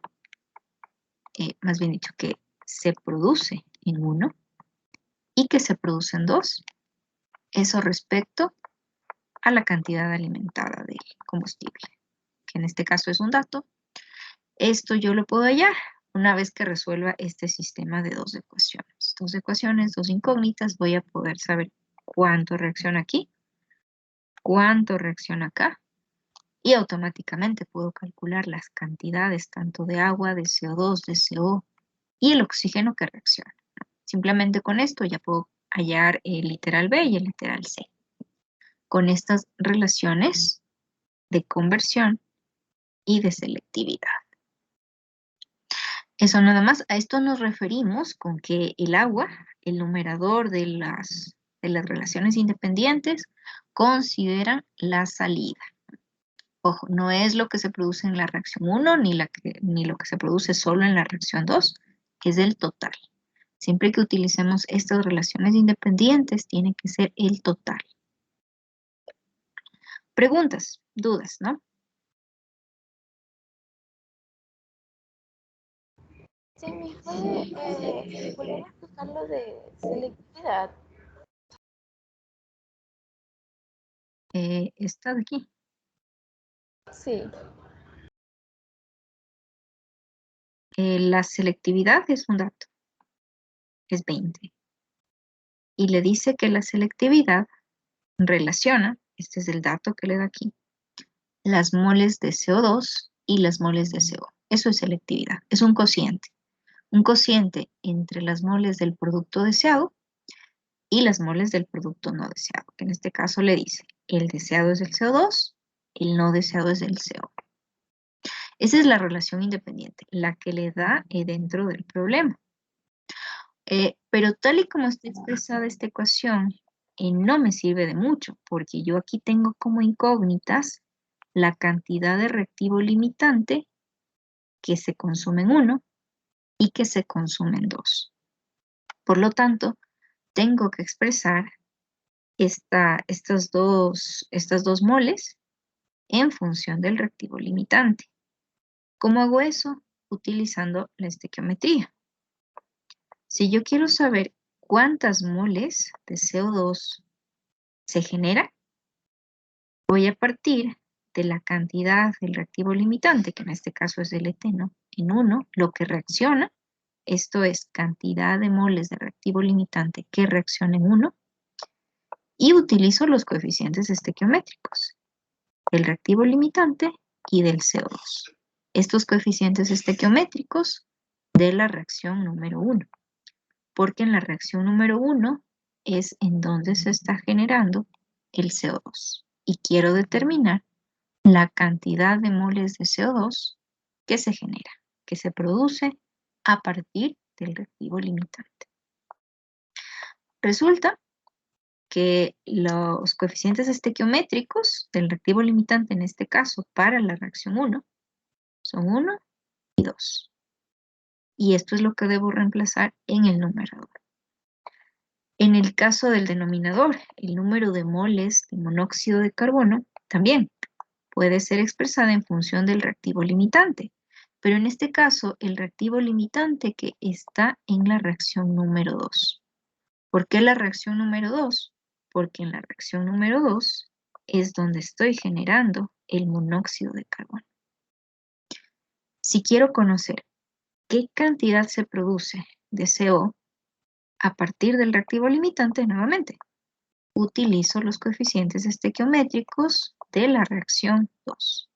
más bien dicho, que se produce en 1 y que se produce en 2, eso respecto a la cantidad alimentada del combustible, que en este caso es un dato. Esto yo lo puedo hallar una vez que resuelva este sistema de dos ecuaciones. Dos ecuaciones, dos incógnitas, voy a poder saber cuánto reacciona aquí, cuánto reacciona acá, y automáticamente puedo calcular las cantidades tanto de agua, de CO2, de CO y el oxígeno que reacciona. Simplemente con esto ya puedo hallar el literal B y el literal C. Con estas relaciones de conversión y de selectividad. Eso nada más, a esto nos referimos con que el agua, el numerador de las relaciones independientes, considera la salida. Ojo, no es lo que se produce en la reacción 1 ni lo que se produce solo en la reacción 2, es el total. Siempre que utilicemos estas relaciones independientes, tiene que ser el total. Preguntas, dudas, ¿no? Sí, ¿me puede volver a explicar lo de selectividad? Esta de aquí. Sí. La selectividad es un dato, es 20. Y le dice que la selectividad relaciona este es el dato que le da aquí, las moles de CO2 y las moles de CO. Eso es selectividad, es un cociente entre las moles del producto deseado y las moles del producto no deseado, que en este caso le dice, el deseado es el CO2, el no deseado es el CO. Esa es la relación independiente, la que le da dentro del problema. Pero tal y como está expresada esta ecuación, no me sirve de mucho, porque yo aquí tengo como incógnitas la cantidad de reactivo limitante que se consume en 1 y que se consume en 2. Por lo tanto, tengo que expresar estas dos moles en función del reactivo limitante. ¿Cómo hago eso? Utilizando la estequiometría. Si yo quiero saber cuántas moles de CO2 se genera, voy a partir de la cantidad del reactivo limitante, que en este caso es el eteno, en 1, lo que reacciona. Esto es cantidad de moles de reactivo limitante que reacciona en 1. Y utilizo los coeficientes estequiométricos, del reactivo limitante y del CO2. Estos coeficientes estequiométricos de la reacción número 1. Porque en la reacción número 1 es en donde se está generando el CO2. Y quiero determinar la cantidad de moles de CO2 que se genera, que se produce a partir del reactivo limitante. Resulta que los coeficientes estequiométricos del reactivo limitante, en este caso para la reacción 1, son 1 y 2. Y esto es lo que debo reemplazar en el numerador. En el caso del denominador, el número de moles de monóxido de carbono también puede ser expresada en función del reactivo limitante, pero en este caso el reactivo limitante que está en la reacción número 2. ¿Por qué la reacción número 2? Porque en la reacción número 2 es donde estoy generando el monóxido de carbono. Si quiero conocer qué cantidad se produce de CO a partir del reactivo limitante, nuevamente, utilizo los coeficientes estequiométricos de la reacción 2.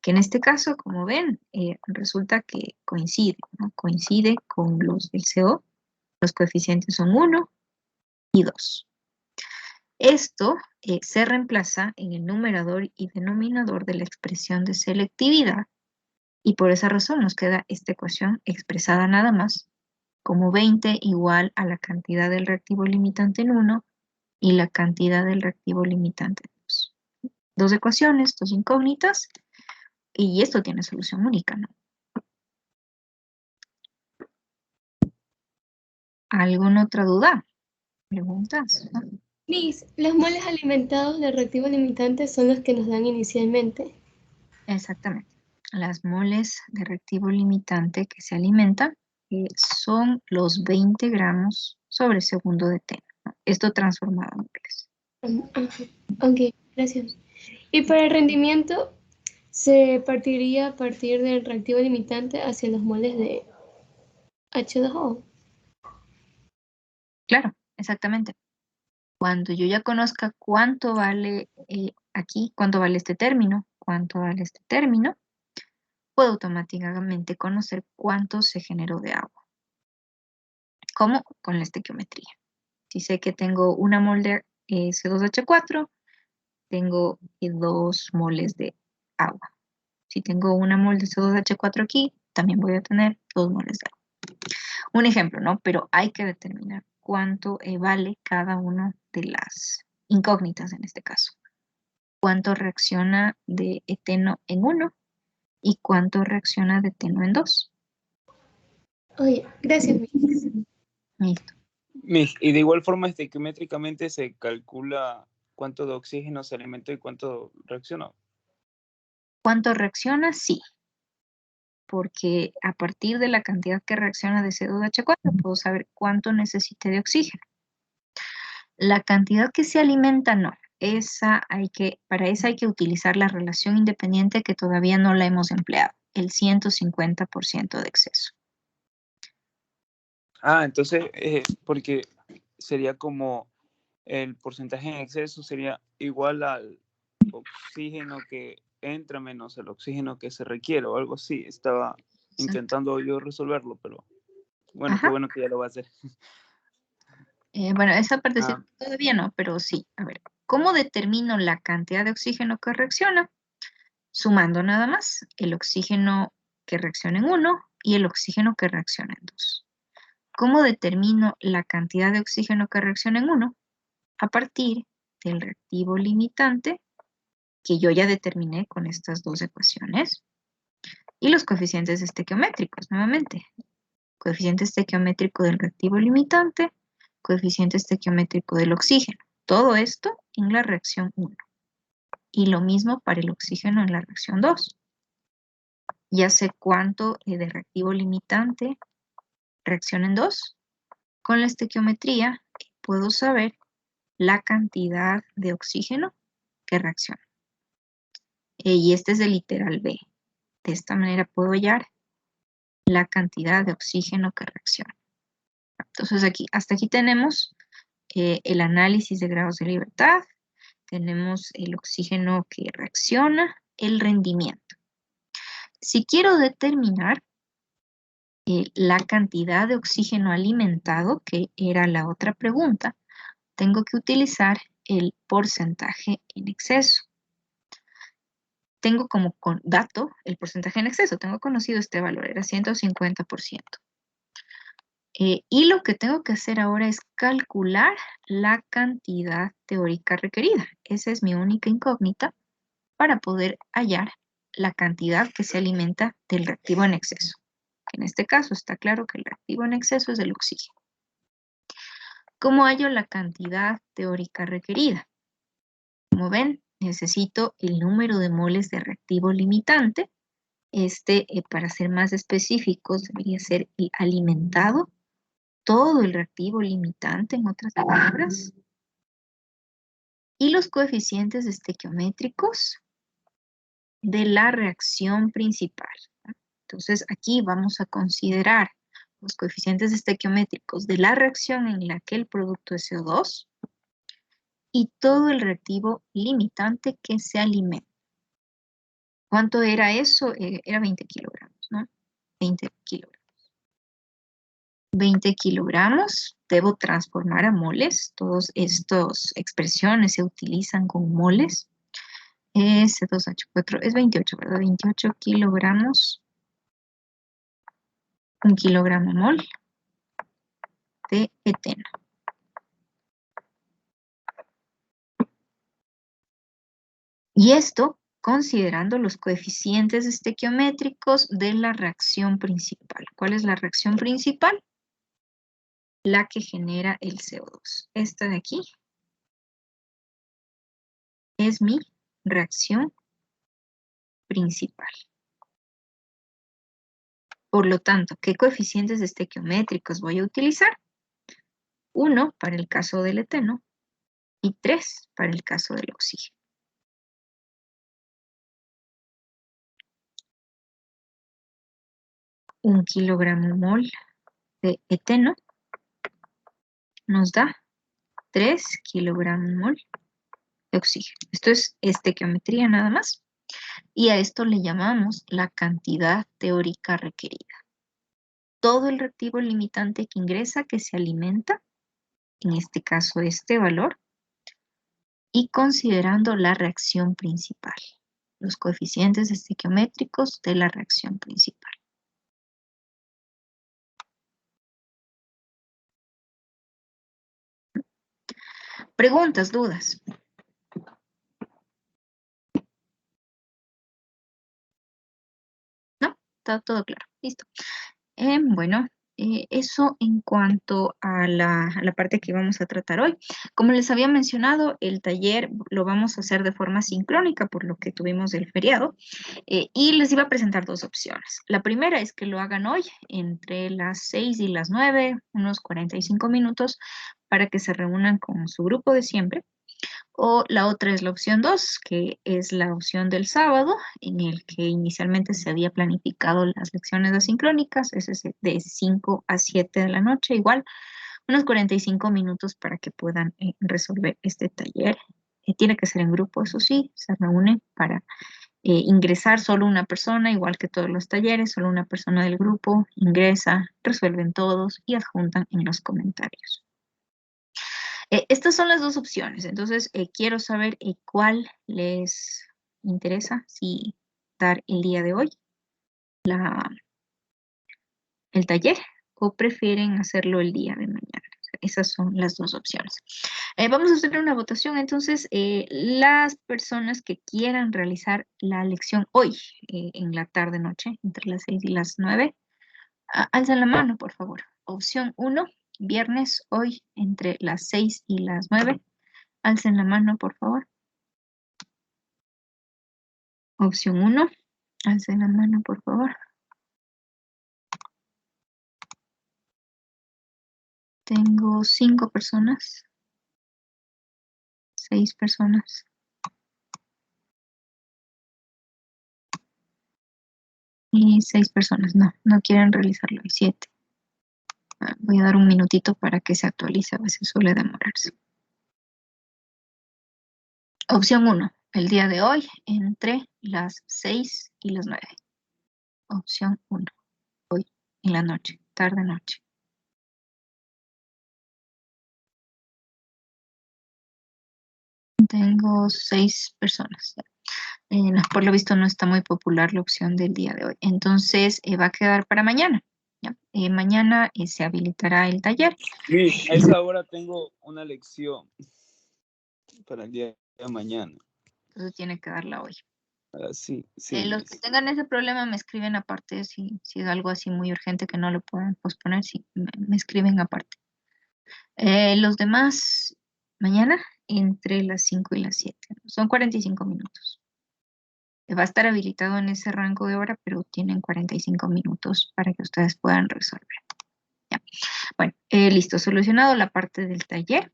Que en este caso, como ven, resulta que coincide, ¿no? Coincide con los del CO. Los coeficientes son 1 y 2. Esto se reemplaza en el numerador y denominador de la expresión de selectividad y por esa razón nos queda esta ecuación expresada nada más como 20 igual a la cantidad del reactivo limitante en 1 y la cantidad del reactivo limitante en 2. Dos ecuaciones, dos incógnitas, y esto tiene solución única, ¿no? ¿Alguna otra duda? ¿Preguntas? ¿No? Liz, los moles alimentados de reactivo limitante son los que nos dan inicialmente. Exactamente. Las moles de reactivo limitante que se alimentan son los 20 gramos sobre segundo de T, ¿no? Esto transformado en moles. Ok, gracias. Y para el rendimiento, se partiría a partir del reactivo limitante hacia los moles de H2O. Claro, exactamente. Cuando yo ya conozca cuánto vale aquí, cuánto vale este término, puedo automáticamente conocer cuánto se generó de agua. ¿Cómo? Con la estequiometría. Si sé que tengo una mol de C2H4, tengo 2 moles de agua. Si tengo una mol de C2H4 aquí, también voy a tener 2 moles de agua. Un ejemplo, ¿no? Pero hay que determinar cuánto vale cada una de las incógnitas en este caso. Cuánto reacciona de eteno en 1 y cuánto reacciona de eteno en 2. Oye, gracias, Miss. Listo. Miss, y de igual forma estequiométricamente se calcula cuánto de oxígeno se alimentó y cuánto reaccionó. ¿Cuánto reacciona? Sí. Porque a partir de la cantidad que reacciona de C2H4 puedo saber cuánto necesite de oxígeno. La cantidad que se alimenta no. Para esa hay que utilizar la relación independiente que todavía no la hemos empleado, el 150% de exceso. Ah, entonces, porque sería como el porcentaje en exceso sería igual al oxígeno que entra menos el oxígeno que se requiere o algo así. Estaba intentando yo resolverlo, pero bueno, Ajá. qué bueno que ya lo va a hacer. Bueno, esa parte sí, todavía no, pero sí. A ver, ¿cómo determino la cantidad de oxígeno que reacciona? Sumando nada más el oxígeno que reacciona en 1 y el oxígeno que reacciona en 2. ¿Cómo determino la cantidad de oxígeno que reacciona en 1? A partir del reactivo limitante que yo ya determiné con estas dos ecuaciones y los coeficientes estequiométricos, nuevamente. Coeficiente estequiométrico del reactivo limitante, coeficiente estequiométrico del oxígeno. Todo esto en la reacción 1. Y lo mismo para el oxígeno en la reacción 2. Ya sé cuánto de reactivo limitante reacciona en 2. Con la estequiometría puedo saber la cantidad de oxígeno que reacciona. Y este es el literal B. De esta manera puedo hallar la cantidad de oxígeno que reacciona. Entonces hasta aquí tenemos el análisis de grados de libertad, tenemos el oxígeno que reacciona, el rendimiento. Si quiero determinar la cantidad de oxígeno alimentado, que era la otra pregunta, tengo que utilizar el porcentaje en exceso. Tengo como dato el porcentaje en exceso, tengo conocido este valor, era 150%. Y lo que tengo que hacer ahora es calcular la cantidad teórica requerida. Esa es mi única incógnita para poder hallar la cantidad que se alimenta del reactivo en exceso. En este caso está claro que el reactivo en exceso es el oxígeno. ¿Cómo hallo la cantidad teórica requerida? Como ven, necesito el número de moles de reactivo limitante. Para ser más específicos, debería ser el alimentado. Todo el reactivo limitante, en otras palabras, y los coeficientes estequiométricos de la reacción principal. Entonces, aquí vamos a considerar los coeficientes estequiométricos de la reacción en la que el producto es CO2 y todo el reactivo limitante que se alimenta. ¿Cuánto era eso? Era 20 kilogramos, ¿no? 20 kilogramos. 20 kilogramos, debo transformar a moles. Todas estas expresiones se utilizan con moles. C2H4 es 28, ¿verdad? 28 kilogramos. 1 kilogramo mol de eteno. Y esto considerando los coeficientes estequiométricos de la reacción principal. ¿Cuál es la reacción principal? La que genera el CO2. Esta de aquí es mi reacción principal. Por lo tanto, ¿qué coeficientes estequiométricos voy a utilizar? 1 para el caso del eteno y 3 para el caso del oxígeno. Un kilogramo mol de eteno nos da 3 kilogramos mol de oxígeno. Esto es estequiometría nada más. Y a esto le llamamos la cantidad teórica requerida. Todo el reactivo limitante que ingresa, que se alimenta, en este caso este valor, y considerando la reacción principal, los coeficientes estequiométricos de la reacción principal. Preguntas, dudas. ¿No? Está todo claro. Listo. Bueno, eso en cuanto a la parte que vamos a tratar hoy. Como les había mencionado, el taller lo vamos a hacer de forma sincrónica por lo que tuvimos el feriado y les iba a presentar dos opciones. La primera es que lo hagan hoy entre las 6 y las 9, unos 45 minutos para que se reúnan con su grupo de siempre. O la otra es la opción 2, que es la opción del sábado, en el que inicialmente se había planificado las lecciones asincrónicas, es de 5 a 7 de la noche, igual unos 45 minutos para que puedan resolver este taller. Tiene que ser en grupo, eso sí, se reúnen para ingresar solo una persona, igual que todos los talleres, solo una persona del grupo ingresa, resuelven todos y adjuntan en los comentarios. Estas son las dos opciones, entonces quiero saber cuál les interesa, si dar el día de hoy el taller o prefieren hacerlo el día de mañana. Esas son las dos opciones. Vamos a hacer una votación, entonces, las personas que quieran realizar la lección hoy, en la tarde-noche, entre las 6 y las 9, alzan la mano, por favor. Opción 1, viernes, hoy, entre las 6 y las 9. Alcen la mano, por favor. Opción 1, alcen la mano, por favor. Tengo 5 personas. 6 personas. Y 6 personas, no quieren realizarlo. 7. Voy a dar un minutito para que se actualice, a veces suele demorarse. Opción 1, el día de hoy, entre las 6 y las 9. Opción 1, hoy, en la noche, tarde-noche. Tengo 6 personas. Por lo visto no está muy popular la opción del día de hoy. Entonces va a quedar para mañana. ¿Ya? Mañana se habilitará el taller. Miss, a esa hora tengo una lección para el día de mañana. Entonces tiene que darla hoy. Sí. Los que tengan ese problema me escriben aparte, si es algo así muy urgente que no lo puedan posponer, sí, me escriben aparte. Los demás, mañana, entre las 5 y las 7. Son 45 minutos. Va a estar habilitado en ese rango de hora, pero tienen 45 minutos para que ustedes puedan resolver. Ya. Bueno, listo, solucionado la parte del taller.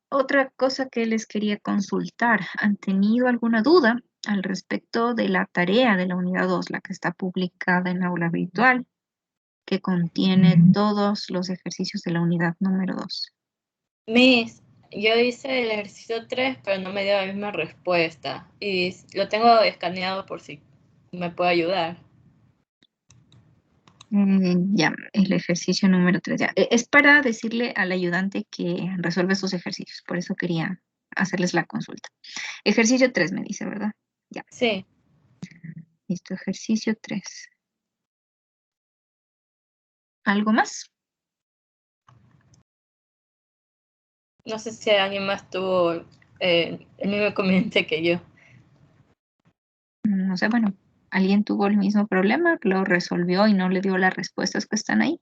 Otra cosa que les quería consultar, ¿han tenido alguna duda al respecto de la tarea de la unidad 2, la que está publicada en aula virtual, que contiene todos los ejercicios de la unidad número 2? Miss, yo hice el ejercicio 3, pero no me dio la misma respuesta. Y lo tengo escaneado por si me puede ayudar. Ya, el ejercicio número 3. Ya. Es para decirle al ayudante que resuelve sus ejercicios. Por eso quería hacerles la consulta. Ejercicio 3 me dice, ¿verdad? Ya. Sí. Listo, ejercicio 3. ¿Algo más? No sé si alguien más tuvo el mismo inconveniente que yo. No sé, bueno, alguien tuvo el mismo problema, lo resolvió y no le dio las respuestas que están ahí.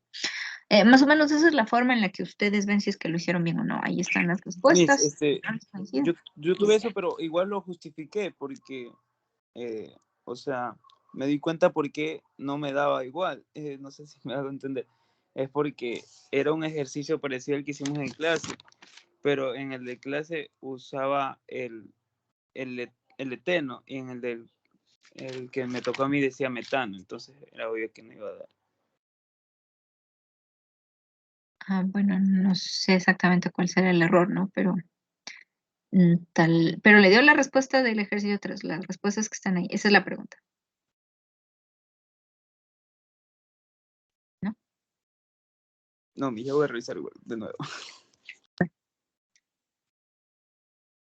Más o menos esa es la forma en la que ustedes ven si es que lo hicieron bien o no. Ahí están las respuestas. Miss, yo tuve eso, pero igual lo justifiqué porque, o sea, me di cuenta por qué no me daba igual. No sé si me hago entender. Es porque era un ejercicio parecido al que hicimos en clase, pero en el de clase usaba el eteno y en el que me tocó a mí decía metano, entonces era obvio que no iba a dar. Bueno, no sé exactamente cuál será el error, ¿no? Pero pero le dio la respuesta del ejercicio 3, las respuestas que están ahí. Esa es la pregunta. ¿No? No, yo voy a revisar de nuevo.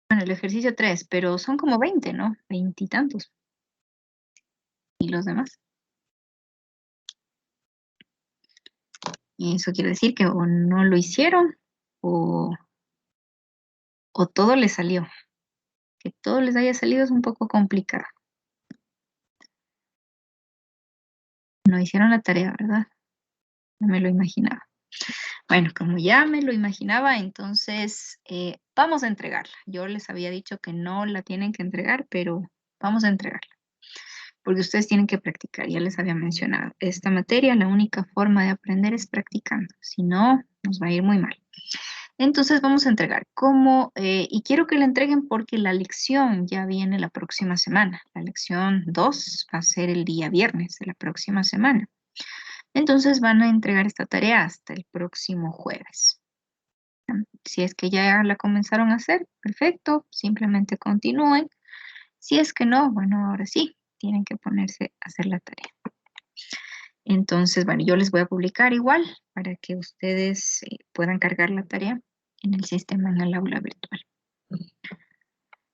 Bueno, el ejercicio 3, pero son como 20, ¿no? 20 y tantos. ¿Y los demás? Y eso quiere decir que o no lo hicieron o todo les salió. Que todo les haya salido es un poco complicado. No hicieron la tarea, ¿verdad? No me lo imaginaba. Bueno, como ya me lo imaginaba, entonces vamos a entregarla. Yo les había dicho que no la tienen que entregar, pero vamos a entregarla. Porque ustedes tienen que practicar, ya les había mencionado. Esta materia, la única forma de aprender es practicando. Si no, nos va a ir muy mal. Entonces vamos a entregar. Y quiero que la entreguen porque la lección ya viene la próxima semana. La lección 2 va a ser el día viernes de la próxima semana. Entonces van a entregar esta tarea hasta el próximo jueves. Si es que ya la comenzaron a hacer, perfecto, simplemente continúen. Si es que no, bueno, ahora sí, tienen que ponerse a hacer la tarea. Entonces, bueno, yo les voy a publicar igual para que ustedes puedan cargar la tarea en el sistema, en el aula virtual.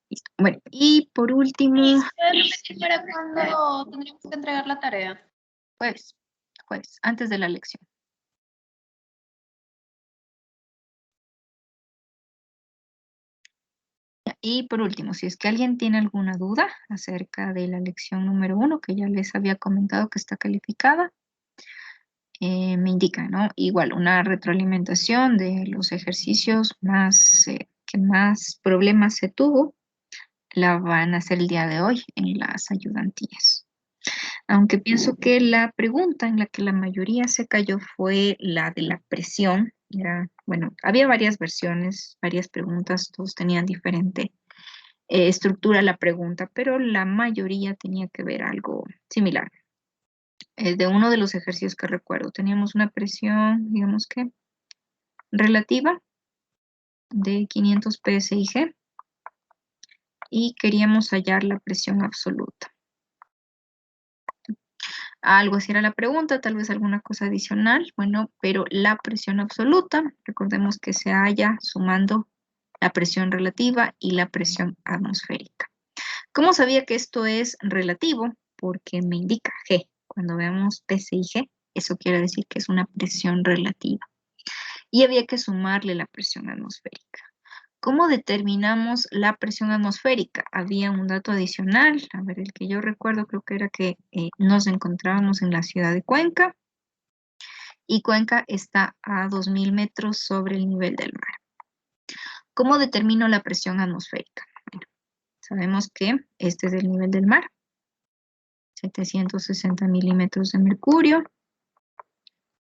Listo. Bueno, y por último... ¿Para cuándo tendríamos que entregar la tarea? Jueves, antes de la lección. Y por último, si es que alguien tiene alguna duda acerca de la lección número 1, que ya les había comentado que está calificada, me indica, ¿no? Igual, una retroalimentación de los ejercicios que más problemas se tuvo, la van a hacer el día de hoy en las ayudantías. Aunque pienso que la pregunta en la que la mayoría se cayó fue la de la presión. Bueno, había varias versiones, varias preguntas, todos tenían diferente estructura la pregunta, pero la mayoría tenía que ver algo similar. De uno de los ejercicios que recuerdo, teníamos una presión, digamos que relativa de 500 psig y queríamos hallar la presión absoluta. Algo así era la pregunta, tal vez alguna cosa adicional, bueno, pero la presión absoluta, recordemos que se halla sumando la presión relativa y la presión atmosférica. ¿Cómo sabía que esto es relativo? Porque me indica G. Cuando veamos PSIG, eso quiere decir que es una presión relativa. Y había que sumarle la presión atmosférica. ¿Cómo determinamos la presión atmosférica? Había un dato adicional, a ver, el que yo recuerdo creo que era que nos encontrábamos en la ciudad de Cuenca y Cuenca está a 2000 metros sobre el nivel del mar. ¿Cómo determino la presión atmosférica? Bueno, sabemos que este es el nivel del mar, 760 milímetros de mercurio,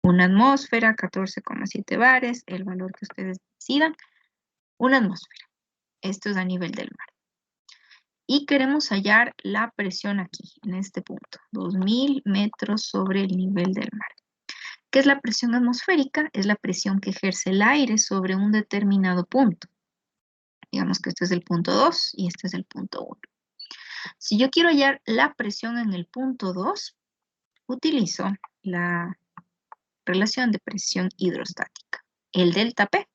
una atmósfera, 14,7 bares, el valor que ustedes decidan, una atmósfera. Esto es a nivel del mar. Y queremos hallar la presión aquí, en este punto, 2000 metros sobre el nivel del mar. ¿Qué es la presión atmosférica? Es la presión que ejerce el aire sobre un determinado punto. Digamos que este es el punto 2 y este es el punto 1. Si yo quiero hallar la presión en el punto 2, utilizo la relación de presión hidrostática. El delta P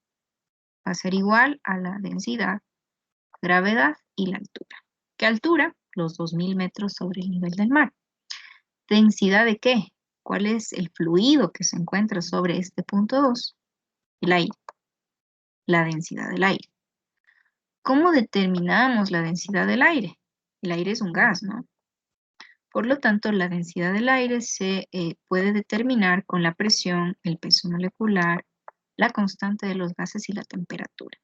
va a ser igual a la densidad, gravedad y la altura. ¿Qué altura? Los 2000 metros sobre el nivel del mar. ¿Densidad de qué? ¿Cuál es el fluido que se encuentra sobre este punto 2? El aire. La densidad del aire. ¿Cómo determinamos la densidad del aire? El aire es un gas, ¿no? Por lo tanto, la densidad del aire se puede determinar con la presión, el peso molecular, la constante de los gases y la temperatura.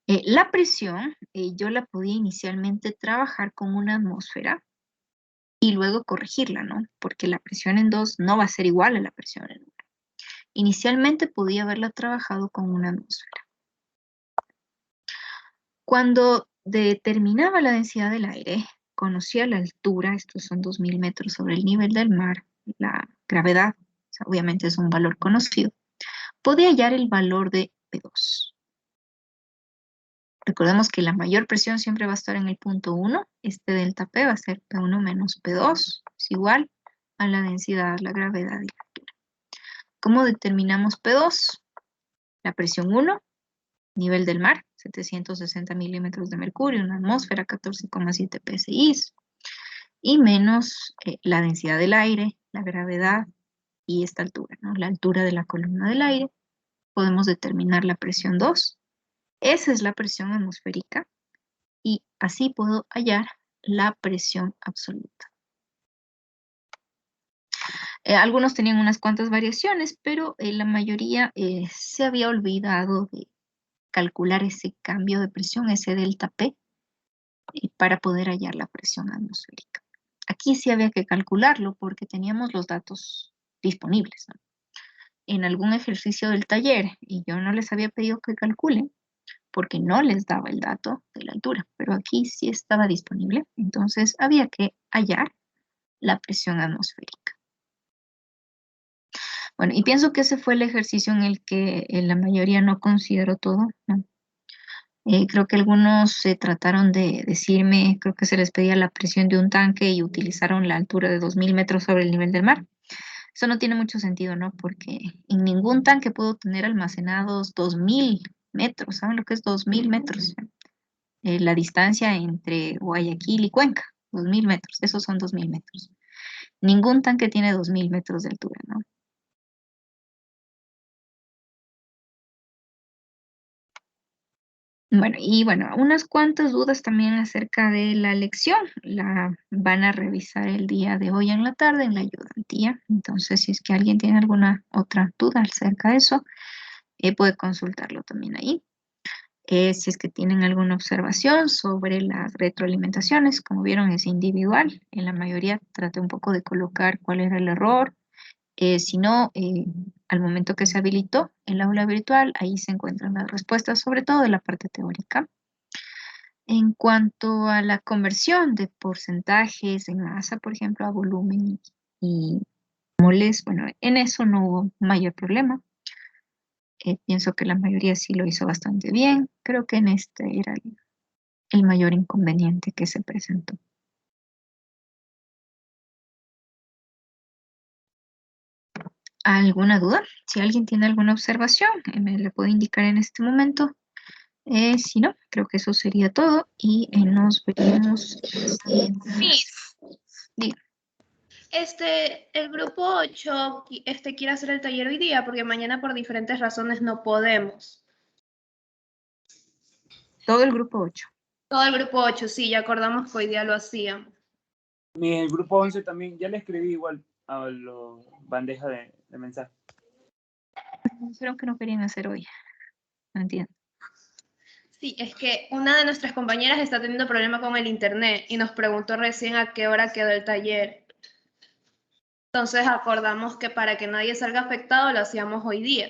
La presión, yo la podía inicialmente trabajar con una atmósfera y luego corregirla, ¿no? Porque la presión en 2 no va a ser igual a la presión en 1. Inicialmente podía haberla trabajado con una atmósfera. Cuando determinaba la densidad del aire, conocía la altura, estos son 2000 metros sobre el nivel del mar, la gravedad, o sea, obviamente es un valor conocido, podía hallar el valor de P2. Recordemos que la mayor presión siempre va a estar en el punto 1. Este delta P va a ser P1 menos P2. Es igual a la densidad, la gravedad y la altura. ¿Cómo determinamos P2? La presión 1, nivel del mar, 760 milímetros de mercurio, una atmósfera, 14,7 psi. Y menos la densidad del aire, la gravedad y esta altura, ¿no? La altura de la columna del aire. Podemos determinar la presión 2. Esa es la presión atmosférica y así puedo hallar la presión absoluta. Algunos tenían unas cuantas variaciones, pero la mayoría se había olvidado de calcular ese cambio de presión, ese delta P, para poder hallar la presión atmosférica. Aquí sí había que calcularlo porque teníamos los datos disponibles, ¿no? En algún ejercicio del taller, y yo no les había pedido que calculen, porque no les daba el dato de la altura, pero aquí sí estaba disponible, entonces había que hallar la presión atmosférica. Bueno, y pienso que ese fue el ejercicio en el que la mayoría no consideró todo, ¿no? Creo que algunos se trataron de decirme, creo que se les pedía la presión de un tanque y utilizaron la altura de 2000 metros sobre el nivel del mar. Eso no tiene mucho sentido, ¿no? Porque en ningún tanque puedo tener almacenados 2000 metros. ¿Saben lo que es 2000 metros? La distancia entre Guayaquil y Cuenca, 2000 metros. Esos son 2000 metros. Ningún tanque tiene 2000 metros de altura, ¿no? Bueno, unas cuantas dudas también acerca de la lección. La van a revisar el día de hoy en la tarde en la ayudantía. Entonces, si es que alguien tiene alguna otra duda acerca de eso, puede consultarlo también ahí. Si es que tienen alguna observación sobre las retroalimentaciones, como vieron, es individual. En la mayoría traté un poco de colocar cuál era el error. Si no, al momento que se habilitó el aula virtual, ahí se encuentran las respuestas, sobre todo de la parte teórica. En cuanto a la conversión de porcentajes en masa, por ejemplo, a volumen y moles, bueno, en eso no hubo mayor problema. Pienso que la mayoría sí lo hizo bastante bien. Creo que en este era el mayor inconveniente que se presentó. ¿Alguna duda? Si alguien tiene alguna observación, me la puede indicar en este momento. Si no, creo que eso sería todo y nos veremos. Miss, Diga. el grupo 8 quiere hacer el taller hoy día porque mañana por diferentes razones no podemos. Todo el grupo 8. Todo el grupo 8, sí, ya acordamos que hoy día lo hacían. El grupo 11 también, ya le escribí igual a la bandeja de mensaje. Creo que no querían hacer hoy. No entiendo. Sí, es que una de nuestras compañeras está teniendo problema con el internet y nos preguntó recién a qué hora quedó el taller. Entonces acordamos que para que nadie salga afectado lo hacíamos hoy día.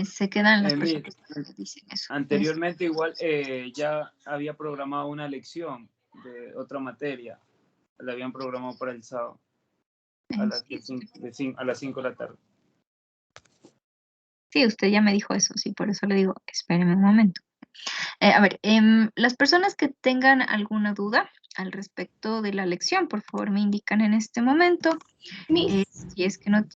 Se quedan las personas que dicen eso. Anteriormente igual ya había programado una lección de otra materia. La habían programado para el sábado a las 5 de la tarde. Sí, usted ya me dijo eso, sí, por eso le digo, espéreme un momento. A ver, las personas que tengan alguna duda al respecto de la lección, por favor me indican en este momento. Si es que no